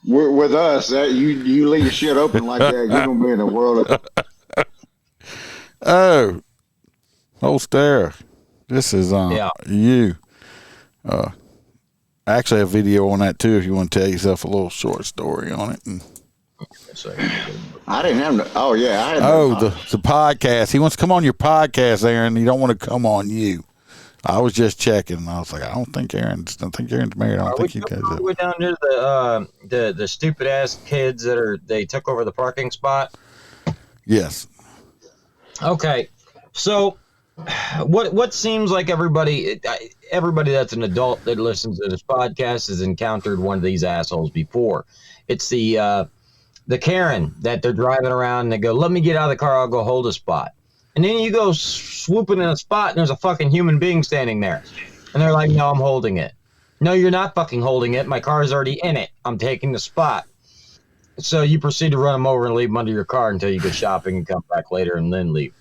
We're with us. That you leave shit open like that, you're gonna be in the world. Holster. This is you. I actually have a video on that too if you want to tell yourself a little short story on it. I didn't have no. Oh yeah, the podcast. He wants to come on your podcast, Aaron. He don't want to come on you. I was just checking, and I was like, I don't think Aaron's married. I don't think you guys are. We're down near the stupid ass kids they took over the parking spot. Yes. Okay, so what seems like everybody that's an adult that listens to this podcast has encountered one of these assholes before. It's the Karen that they're driving around and they go, "Let me get out of the car. I'll go hold a spot." And then you go swooping in a spot and there's a fucking human being standing there, and they're like, "No, I'm holding it." No, you're not fucking holding it. My car's already in it. I'm taking the spot. So you proceed to run them over and leave them under your car until you go shopping and come back later and then leave.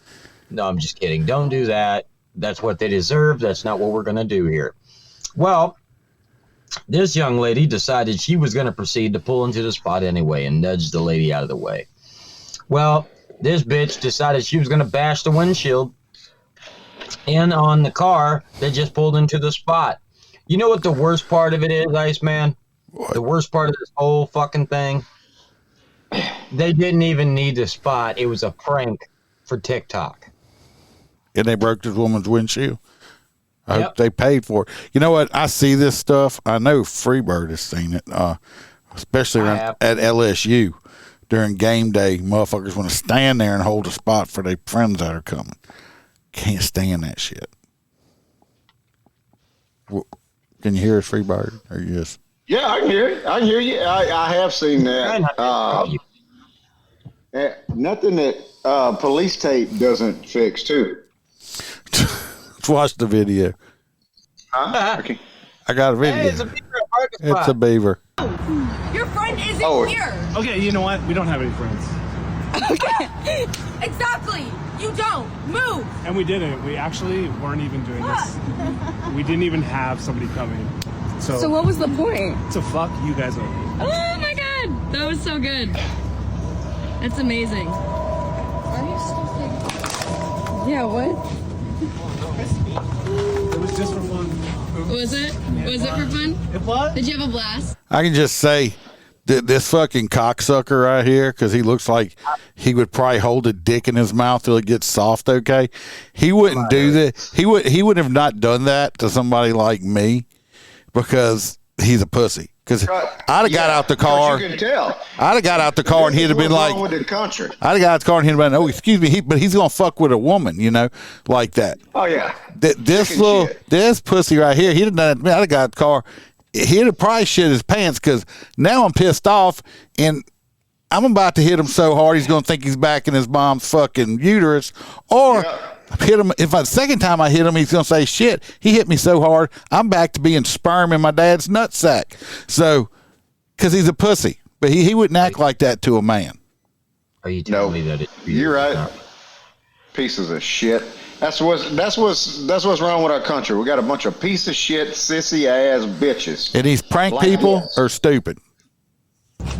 No, I'm just kidding. Don't do that. That's what they deserve. That's not what we're going to do here. Well, this young lady decided she was going to proceed to pull into the spot anyway and nudge the lady out of the way. Well, this bitch decided she was going to bash the windshield in on the car that just pulled into the spot. You know what the worst part of it is, Iceman? What? The worst part of this whole fucking thing? They didn't even need the spot. It was a prank for TikTok. And they broke this woman's windshield. I Yep. hope they paid for it. You know what? I see this stuff. I know Freebird has seen it, especially around at LSU during game day. Motherfuckers want to stand there and hold a spot for their friends that are coming. Can't stand that shit. Can you hear us, Freebird? Or you just... Yeah, I can hear it. I can hear you. I have seen that. Nothing that police tape doesn't fix, too. Let's watch the video. Huh? Okay. I got a video. Hey, it's a beaver. It's a beaver. Your friend isn't here. Okay, you know what? We don't have any friends. Okay. Exactly. You don't. Move. And we didn't. We actually weren't even doing this. We didn't even have somebody coming. So what was the point? So fuck you guys over. Oh my god, that was so good. That's amazing. Are you still Yeah, what? It was just for fun. Was it? Was it for fun? It was? Did you have a blast? I can just say that this fucking cocksucker right here, because he looks like he would probably hold a dick in his mouth till it gets soft. Okay, he wouldn't do that. He would have not done that to somebody like me because he's a pussy. Because I'd have got out the car. You can tell. I'd have got out the car and he'd have been like, with the country. I'd have got out the car and he'd have been, oh, excuse me, but he's gonna fuck with a woman, you know, like that. Oh yeah. This pussy right here, he'd have done it to me. I'd have got out the car. He'd have probably shit his pants because now I'm pissed off and I'm about to hit him so hard he's gonna think he's back in his mom's fucking uterus, or hit him. If the second time I hit him, he's gonna say, "Shit, he hit me so hard, I'm back to being sperm in my dad's nutsack." So, because he's a pussy, but he wouldn't act like that to a man. Are you telling me that you're right? Pieces of shit. That's what's wrong with our country. We got a bunch of piece of shit, sissy ass bitches. And these prank like people this. are stupid.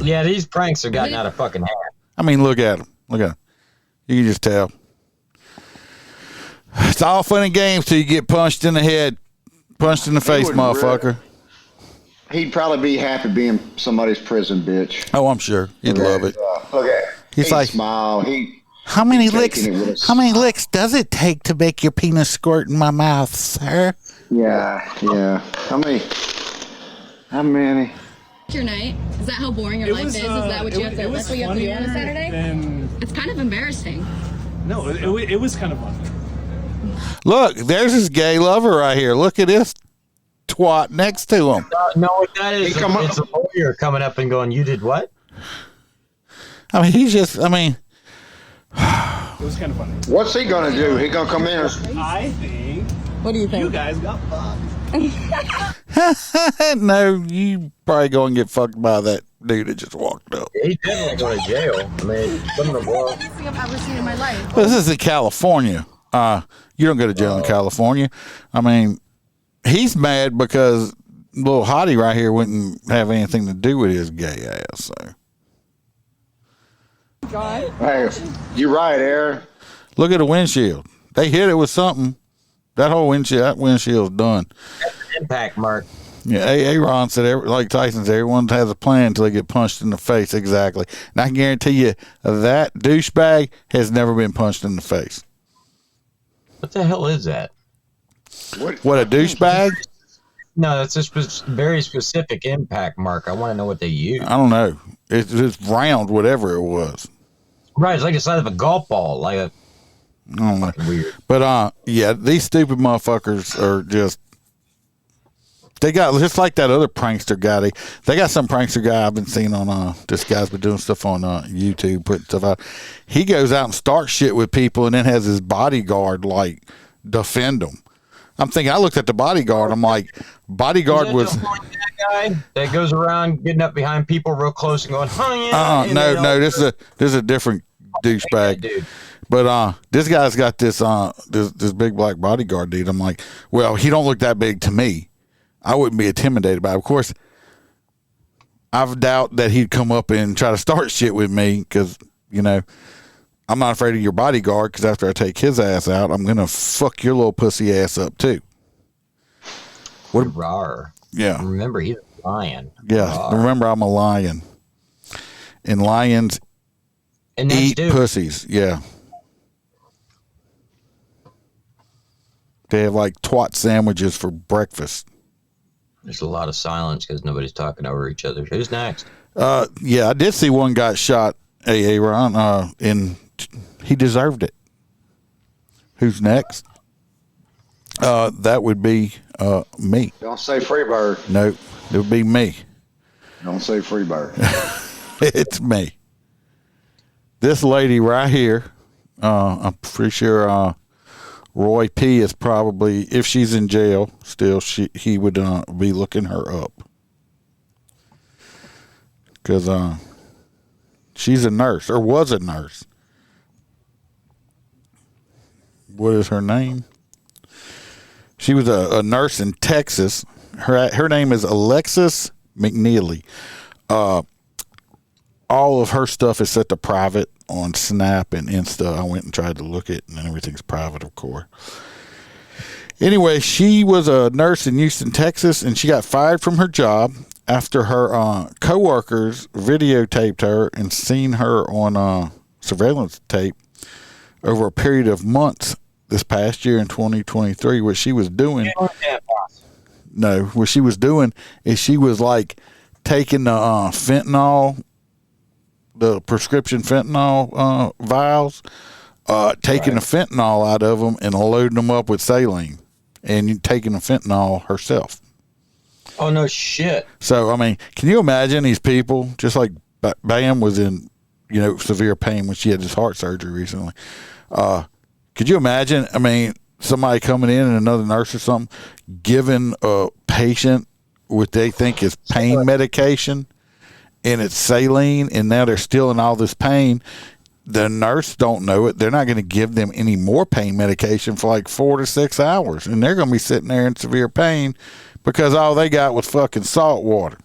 Yeah, these pranks have gotten out of fucking hand. I mean, look at them. Look at them. You can just tell. It's all fun and games till you get punched in the head, punched in the face, motherfucker. He'd probably be happy being somebody's prison bitch. Oh, I'm sure he'd love it. Okay. He's like, smile. How many licks does it take to make your penis squirt in my mouth, sir? Yeah. How many? Your night? Is that how boring your life is? Is that what you have to? That's what you have to do on a Saturday? It's kind of embarrassing. No, it was kind of fun. Look, there's his gay lover right here. Look at this twat next to him. No, what that is, it's a lawyer coming up and going, "You did what?" I mean, he's just, I mean. It was kind of funny. What's he gonna do? He gonna come in? I think. What do you think? You guys got fucked. No, you probably go and get fucked by that dude that just walked up. He's definitely going to jail. I mean, something That's the funniest thing I've ever seen in my life. This is in California. You don't go to jail in California. I mean, he's mad because little hottie right here wouldn't have anything to do with his gay ass. So. God. Hey, you're right, Aaron. Look at the windshield. They hit it with something. That windshield's done. That's an impact mark. Yeah, Aaron said, like Tyson said, everyone has a plan until they get punched in the face. Exactly. And I can guarantee you that douchebag has never been punched in the face. What the hell is that? What a douchebag? No, that's a very specific impact mark. I want to know what they use. I don't know. It's just round, whatever it was. Right, it's like the size of a golf ball, like a. I don't know. Fucking weird. But yeah, these stupid motherfuckers are just. They got just like that other prankster guy. They got some prankster guy I've been seeing on. This guy's been doing stuff on YouTube, putting stuff out. He goes out and starts shit with people, and then has his bodyguard like defend them. I'm thinking. I looked at the bodyguard. I'm like, bodyguard was. That guy that goes around getting up behind people real close and going, "Oh yeah." No. This is a different douchebag. Dude. But this guy's got this big black bodyguard dude. I'm like, well, he don't look that big to me. I wouldn't be intimidated by it. Of course, I doubt that he'd come up and try to start shit with me because, you know, I'm not afraid of your bodyguard because after I take his ass out, I'm going to fuck your little pussy ass up too. What a rawr. Yeah. Remember, he's a lion. Yeah. Rawr. Remember, I'm a lion. And lions eat pussies. Yeah. They have like twat sandwiches for breakfast. There's a lot of silence because nobody's talking over each other. Who's next? Yeah, I did see one guy shot A.A. Ron, and he deserved it. Who's next? That would be me. Don't say Freebird. No, it would be me. Don't say Freebird. It's me. This lady right here, I'm pretty sure Roy P. is probably, if she's in jail still, he would be looking her up. Because she's a nurse, or was a nurse. What is her name? She was a nurse in Texas. Her name is Alexis McNeely. All of her stuff is set to private on Snap and Insta. I went and tried to look it, and everything's private, of course. Anyway, she was a nurse in Houston, Texas, and she got fired from her job after her coworkers videotaped her and seen her on surveillance tape over a period of months this past year in 2023. What she was doing, what she was doing is she was like taking the fentanyl, the prescription fentanyl vials, taking the fentanyl out of them and loading them up with saline, and taking the fentanyl herself. Oh, no shit. So, I mean, can you imagine these people, just like Bam was in, severe pain when she had this heart surgery recently. Could you imagine, I mean, somebody coming in and another nurse or something giving a patient what they think is pain medication, and it's saline, and now they're still in all this pain. The nurse don't know it. They're not going to give them any more pain medication for like 4 to 6 hours, and they're going to be sitting there in severe pain because all they got was fucking salt water.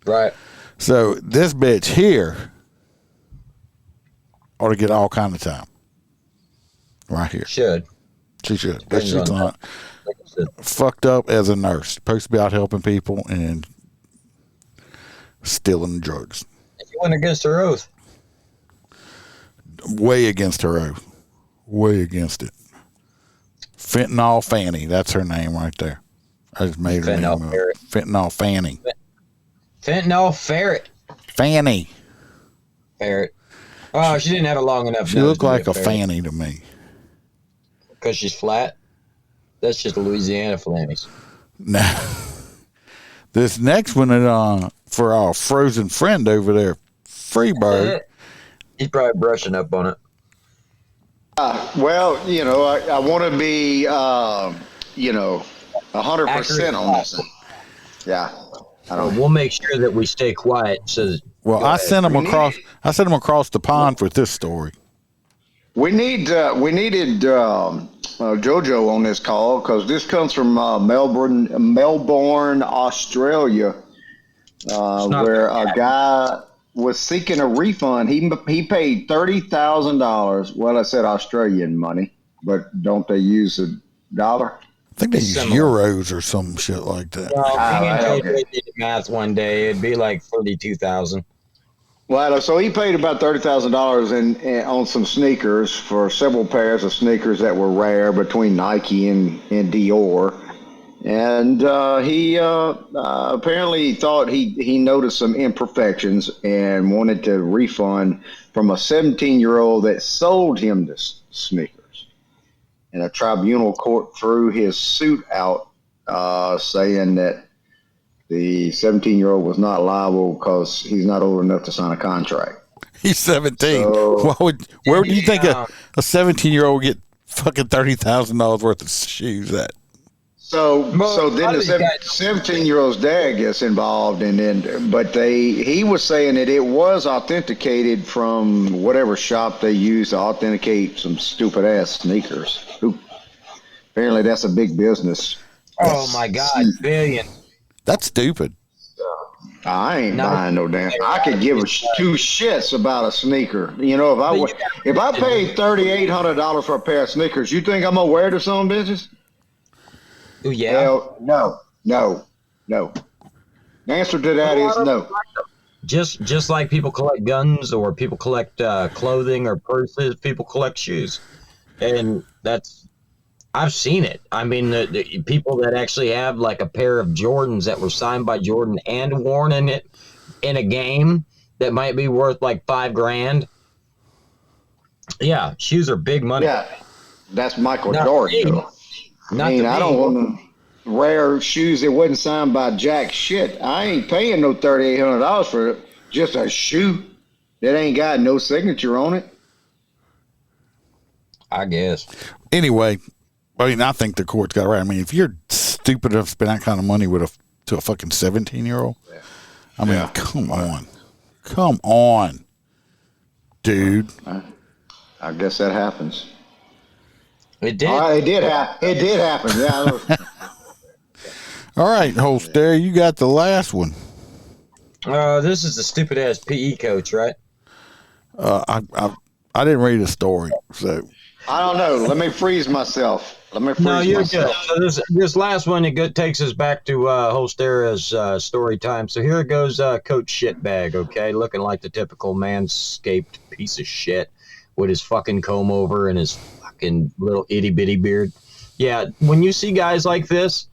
Right. So this bitch here ought to get all kind of time. Right here. Should. She should. But she's not fucked up as a nurse. Supposed to be out helping people and stealing drugs. She went against her oath. Way against her oath. Way against it. Fentanyl Fanny. That's her name right there. I just made her name up. Fentanyl Fanny. Fentanyl Ferret. Fanny. Ferret. Oh, she didn't have a long enough. She looked like a fanny to me. Because she's flat? That's just Louisiana flammies. Now, this next one is for our frozen friend over there, Freebird. He's probably brushing up on it. Well, I want to be, 100% on this one. Yeah. We'll make sure that we stay quiet. Well, I sent them across the pond with this story. We needed JoJo on this call because this comes from Melbourne, Australia, where a guy was seeking a refund. He paid $30,000. Well, I said Australian money, but don't they use a dollar? I think they use euros or some shit like that. Well, me and JoJo did the math one day. It'd be like 32,000. Well, so he paid about $30,000 on some sneakers for several pairs of sneakers that were rare between Nike and Dior. And he apparently thought he noticed some imperfections and wanted to refund from a 17-year-old that sold him the sneakers. And a tribunal court threw his suit out, saying that the 17-year-old was not liable because he's not old enough to sign a contract. He's 17. So, where do you think a 17-year-old get fucking $30,000 worth of shoes at? So then the 17-year-old's dad gets involved, but he was saying that it was authenticated from whatever shop they used to authenticate some stupid ass sneakers. Apparently, that's a big business. Oh my God, billion. That's stupid. I ain't buying no damn. I could give two shits about a sneaker. You know, if I paid $3,800 for a pair of sneakers, you think I'm gonna wear the son bitches? Oh yeah. Hell, no. The answer to that is no. Just like people collect guns or people collect clothing or purses, people collect shoes, and I've seen it. I mean, the people that actually have like a pair of Jordans that were signed by Jordan and worn in a game that might be worth like $5,000. Yeah, shoes are big money. Yeah, that's Michael Jordan. Though. I don't want rare shoes that wasn't signed by jack shit. I ain't paying no $3,800 for just a shoe that ain't got no signature on it. I guess. Anyway, I mean, I think the court's got it right. I mean, if you're stupid enough to spend that kind of money to a fucking 17-year-old, I mean, come on, dude. I guess that happens. It did. It did happen. Yeah. All right, Holster, you got the last one. This is the stupid ass PE coach, right? I didn't read the story, so I don't know. Let me freeze myself. No, you're good. So this last one, it takes us back to Holstera's story time. So here it goes, Coach Shitbag, okay? Looking like the typical manscaped piece of shit with his fucking comb over and his fucking little itty-bitty beard. Yeah, when you see guys like this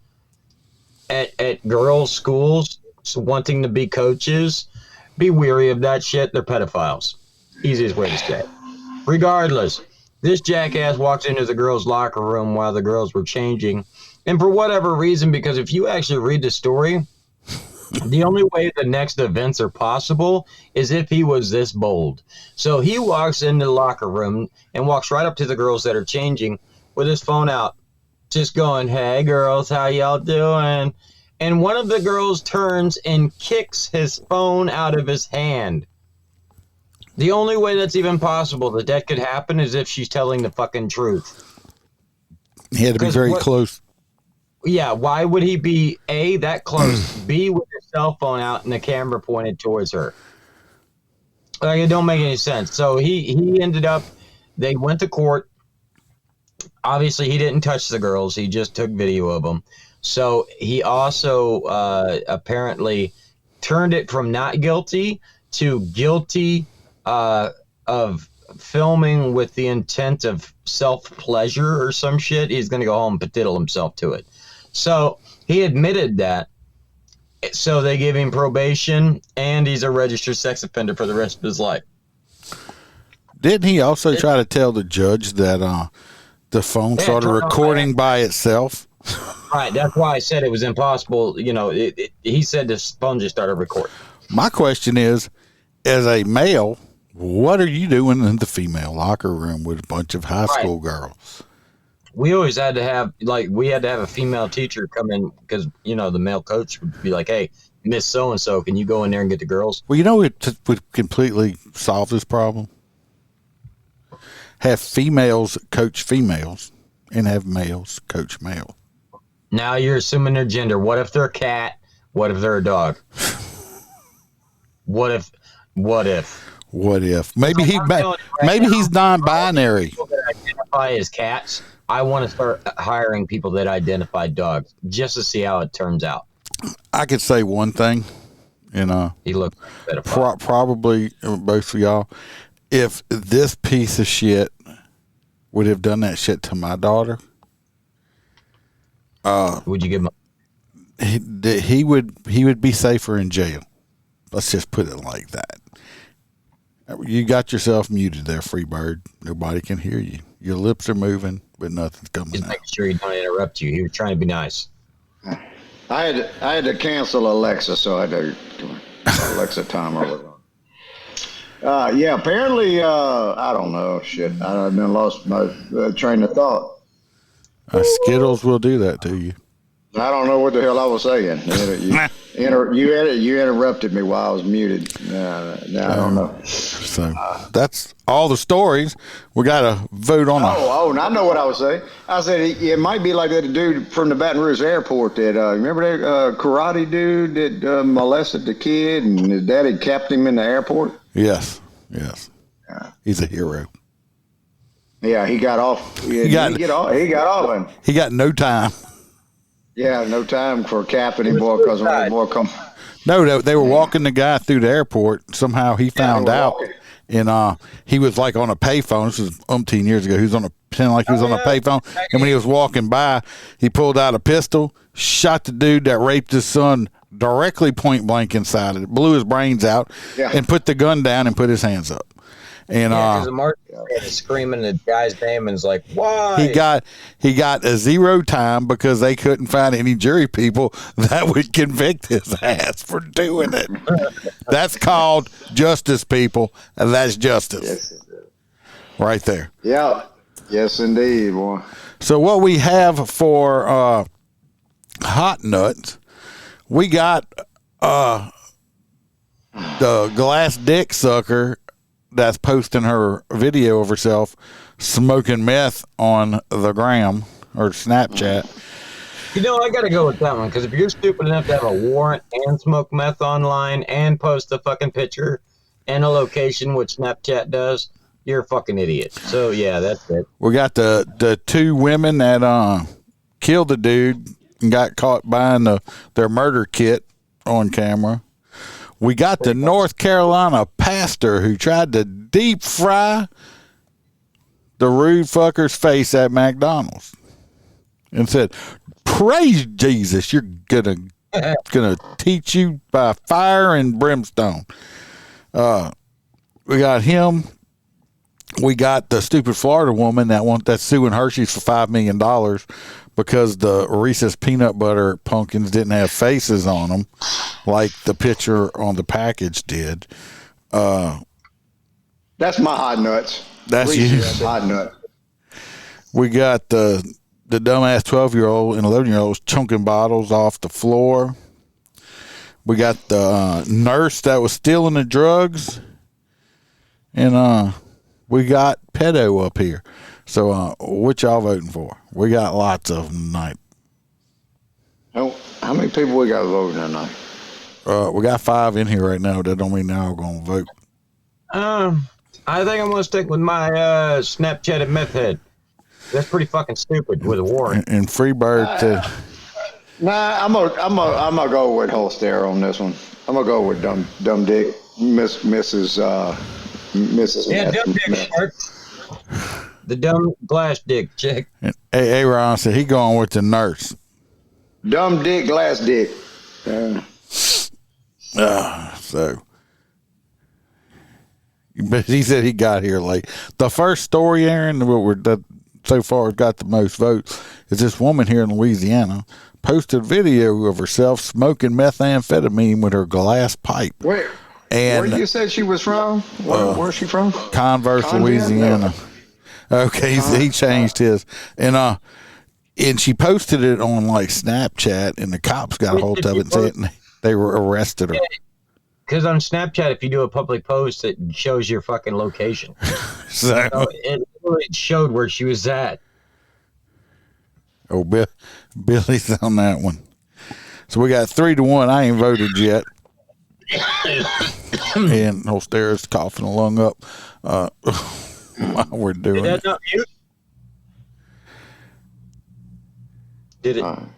at girls' schools wanting to be coaches, be weary of that shit. They're pedophiles. Easiest way to say it. Regardless, this jackass walks into the girls' locker room while the girls were changing. And for whatever reason, because if you actually read the story, the only way the next events are possible is if he was this bold. So he walks into the locker room and walks right up to the girls that are changing with his phone out, just going, "Hey, girls, how y'all doing?" And one of the girls turns and kicks his phone out of his hand. The only way that's even possible that could happen is if she's telling the fucking truth. He had to be very close. Yeah, why would he be, A, that close, B, with his cell phone out and the camera pointed towards her? Like, it don't make any sense. So he ended up, they went to court. Obviously, he didn't touch the girls. He just took video of them. So he also apparently turned it from not guilty to guilty of filming with the intent of self-pleasure or some shit. He's going to go home and petiddle himself to it. So he admitted that. So they give him probation, and he's a registered sex offender for the rest of his life. Didn't he also try to tell the judge that the phone started recording by itself? Right, that's why I said it was impossible. You know, he said the phone just started recording. My question is, as a male, what are you doing in the female locker room with a bunch of high school girls? We always had to have, a female teacher come in because, you know, the male coach would be like, "Hey, Miss So-and-so, can you go in there and get the girls?" Well, you know what would completely solve this problem? Have females coach females and have males coach males. Now you're assuming their gender. What if they're a cat? What if they're a dog? What if? Maybe he's non-binary. People that identify as cats. I want to start hiring people that identify dogs just to see how it turns out. I could say one thing, And he looked like a pedophile. probably both of y'all, if this piece of shit would have done that shit to my daughter, Would you give him? he would be safer in jail. Let's just put it like that. You got yourself muted there, Freebird. Nobody can hear you. Your lips are moving, but nothing's coming Just out. making sure he don't interrupt you. He was trying to be nice. I had to cancel Alexa, so I had to Alexa timer was on. Yeah, apparently, I don't know. Shit, I've been lost my train of thought. Skittles will do that to you. I don't know what the hell I was saying. You interrupted me while I was muted. I don't know. So that's all the stories. We got to vote on and I know what I was saying. I said it might be like that dude from the Baton Rouge airport that remember that karate dude that molested the kid and his daddy kept him in the airport. Yes. He's a hero. Yeah, he got off. He got off, and he got no time. Yeah, no time for capping him, boy, because when boy come. No, they were walking the guy through the airport. Somehow he found out, and he was like on a payphone. This was umpteen years ago. He was on a payphone, and when he was walking by, he pulled out a pistol, shot the dude that raped his son directly point blank inside it, blew his brains out, and put the gun down and put his hands up. And because the marshal is screaming the guy's name and is like, "Why?" He got a 0 time because they couldn't find any jury people that would convict his ass for doing it. That's called justice, people, and that's justice, right there. Yeah, yes, indeed, boy. So what we have for hot nuts, we got the glass dick sucker that's posting her video of herself smoking meth on the gram or Snapchat. You know, I got to go with that one because if you're stupid enough to have a warrant and smoke meth online and post a fucking picture and a location, which Snapchat does, you're a fucking idiot. So, yeah, that's it. We got the 2 women that killed the dude and got caught buying their murder kit on camera. We got the North Carolina pastor who tried to deep fry the rude fucker's face at McDonald's and said, "Praise Jesus, you're gonna teach you by fire and brimstone." We got him. We got the stupid Florida woman that's suing Hershey's for $5 million because the Reese's peanut butter pumpkins didn't have faces on them like the picture on the package did. That's my hot nuts. That's Reese's hot nut. We got the dumbass 12-year-old and 11-year-olds chunking bottles off the floor. We got the nurse that was stealing the drugs. And we got Pedo up here. So what y'all voting for? We got lots of them tonight. How many people we got voting tonight? We got 5 in here right now. That don't mean they're all going to vote. I think I'm going to stick with my Snapchat and meth head. That's pretty fucking stupid with a warrant. And Freebird said... Nah, I'm gonna go with Holster on this one. I'm gonna go with dumb dick, Mrs. Yeah, dumb dick, Mark. The dumb glass dick chick. And Aaron said he going with the nurse. Dumb dick, glass dick. So, but he said he got here late. The first story, Aaron, that so far got the most votes is this woman here in Louisiana posted a video of herself smoking methamphetamine with her glass pipe. Where you said she was from? Where's she from? Converse, Louisiana. Okay, he changed his. And she posted it on like Snapchat, and the cops got a hold of it and said they were arrested her. Because on Snapchat, if you do a public post, it shows your fucking location. So it literally showed where she was at. Oh, Billy's on that one. So we got 3-1. I ain't voted yet. And Holster's coughing a lung up while we're doing Did that not mute? Did it? And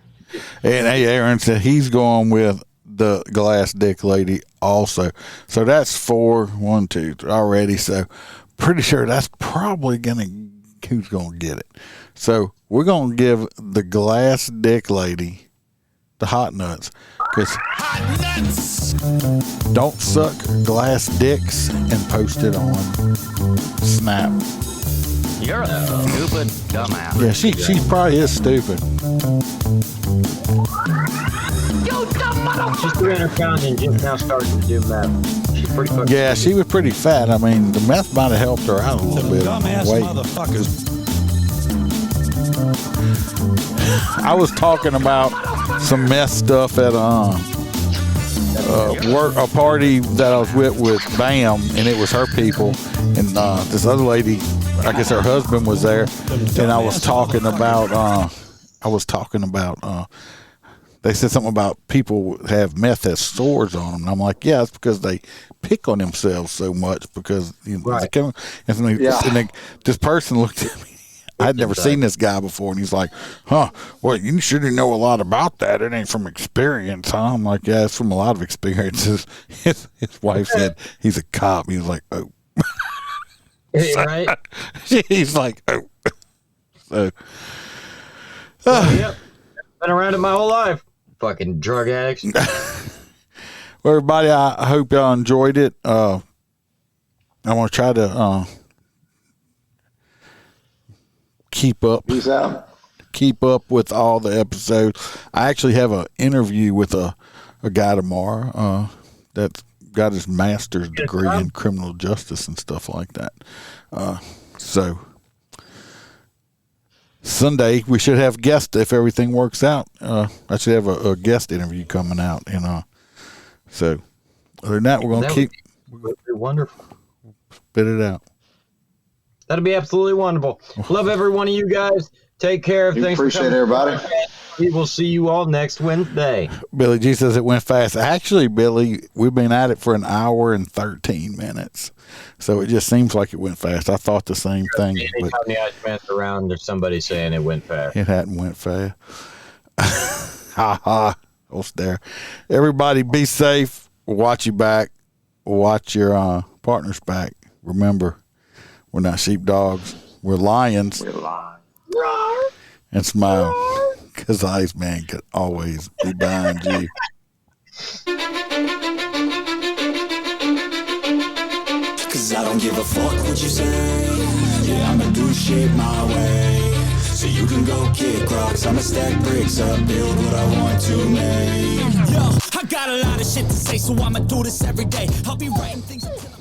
hey, Aaron said he's going with the glass dick lady also. So that's 4, 1, 2, 3 already. So pretty sure that's probably who's gonna get it. So we're gonna give the glass dick lady the hot nuts, because don't suck glass dicks and post it on Snap. You're a stupid dumbass. Yeah, she probably is stupid. She's 300 pounds and just now starting to do meth. She's pretty fucking Yeah, she was pretty fat. I mean, the meth might have helped her out a little bit on the weight. I was talking about some meth stuff at a party that I was with Bam, and it was her people, and this other lady, I guess her husband was there, and I was talking about they said something about people have meth as sores on them, and I'm like, yeah, it's because they pick on themselves so much, because Right. This person looked at me. I'd never seen this guy before, and he's like, huh, well, you should know a lot about that. It ain't from experience, huh? I'm like, yeah, it's from a lot of experiences. His wife said he's a cop. He was like, oh. right? He's like, oh. So, Yep. Been around it my whole life. Fucking drug addicts. well, everybody, I hope y'all enjoyed it. I'm going to try to keep up with all the episodes. I actually have an interview with a guy tomorrow that's got his master's degree in criminal justice and stuff like that. So Sunday we should have guests if everything works out. I should have a guest interview coming out, so other than that, we're going to keep Would be wonderful. spit it out. That'd be absolutely wonderful. Love every one of you guys. Take care. Thanks. Appreciate everybody. We will see you all next Wednesday. Billy G says it went fast. Actually, Billy, we've been at it for 1 hour and 13 minutes. So it just seems like it went fast. I thought the same thing. Anytime But the ice man's around, there's somebody saying it went fast. it hadn't went fast. Ha ha. What's there? Everybody be safe. Watch your back. Watch your partner's back. Remember, we're not sheepdogs. We're lions. And smile. Because the Iceman could always be behind you. Cause I don't give a fuck what you say. Yeah, I'ma do shit my way. So you can go kick rocks, I'ma stack bricks up, build what I want to make. Yo, I got a lot of shit to say, so I'ma do this every day. I'll be writing things until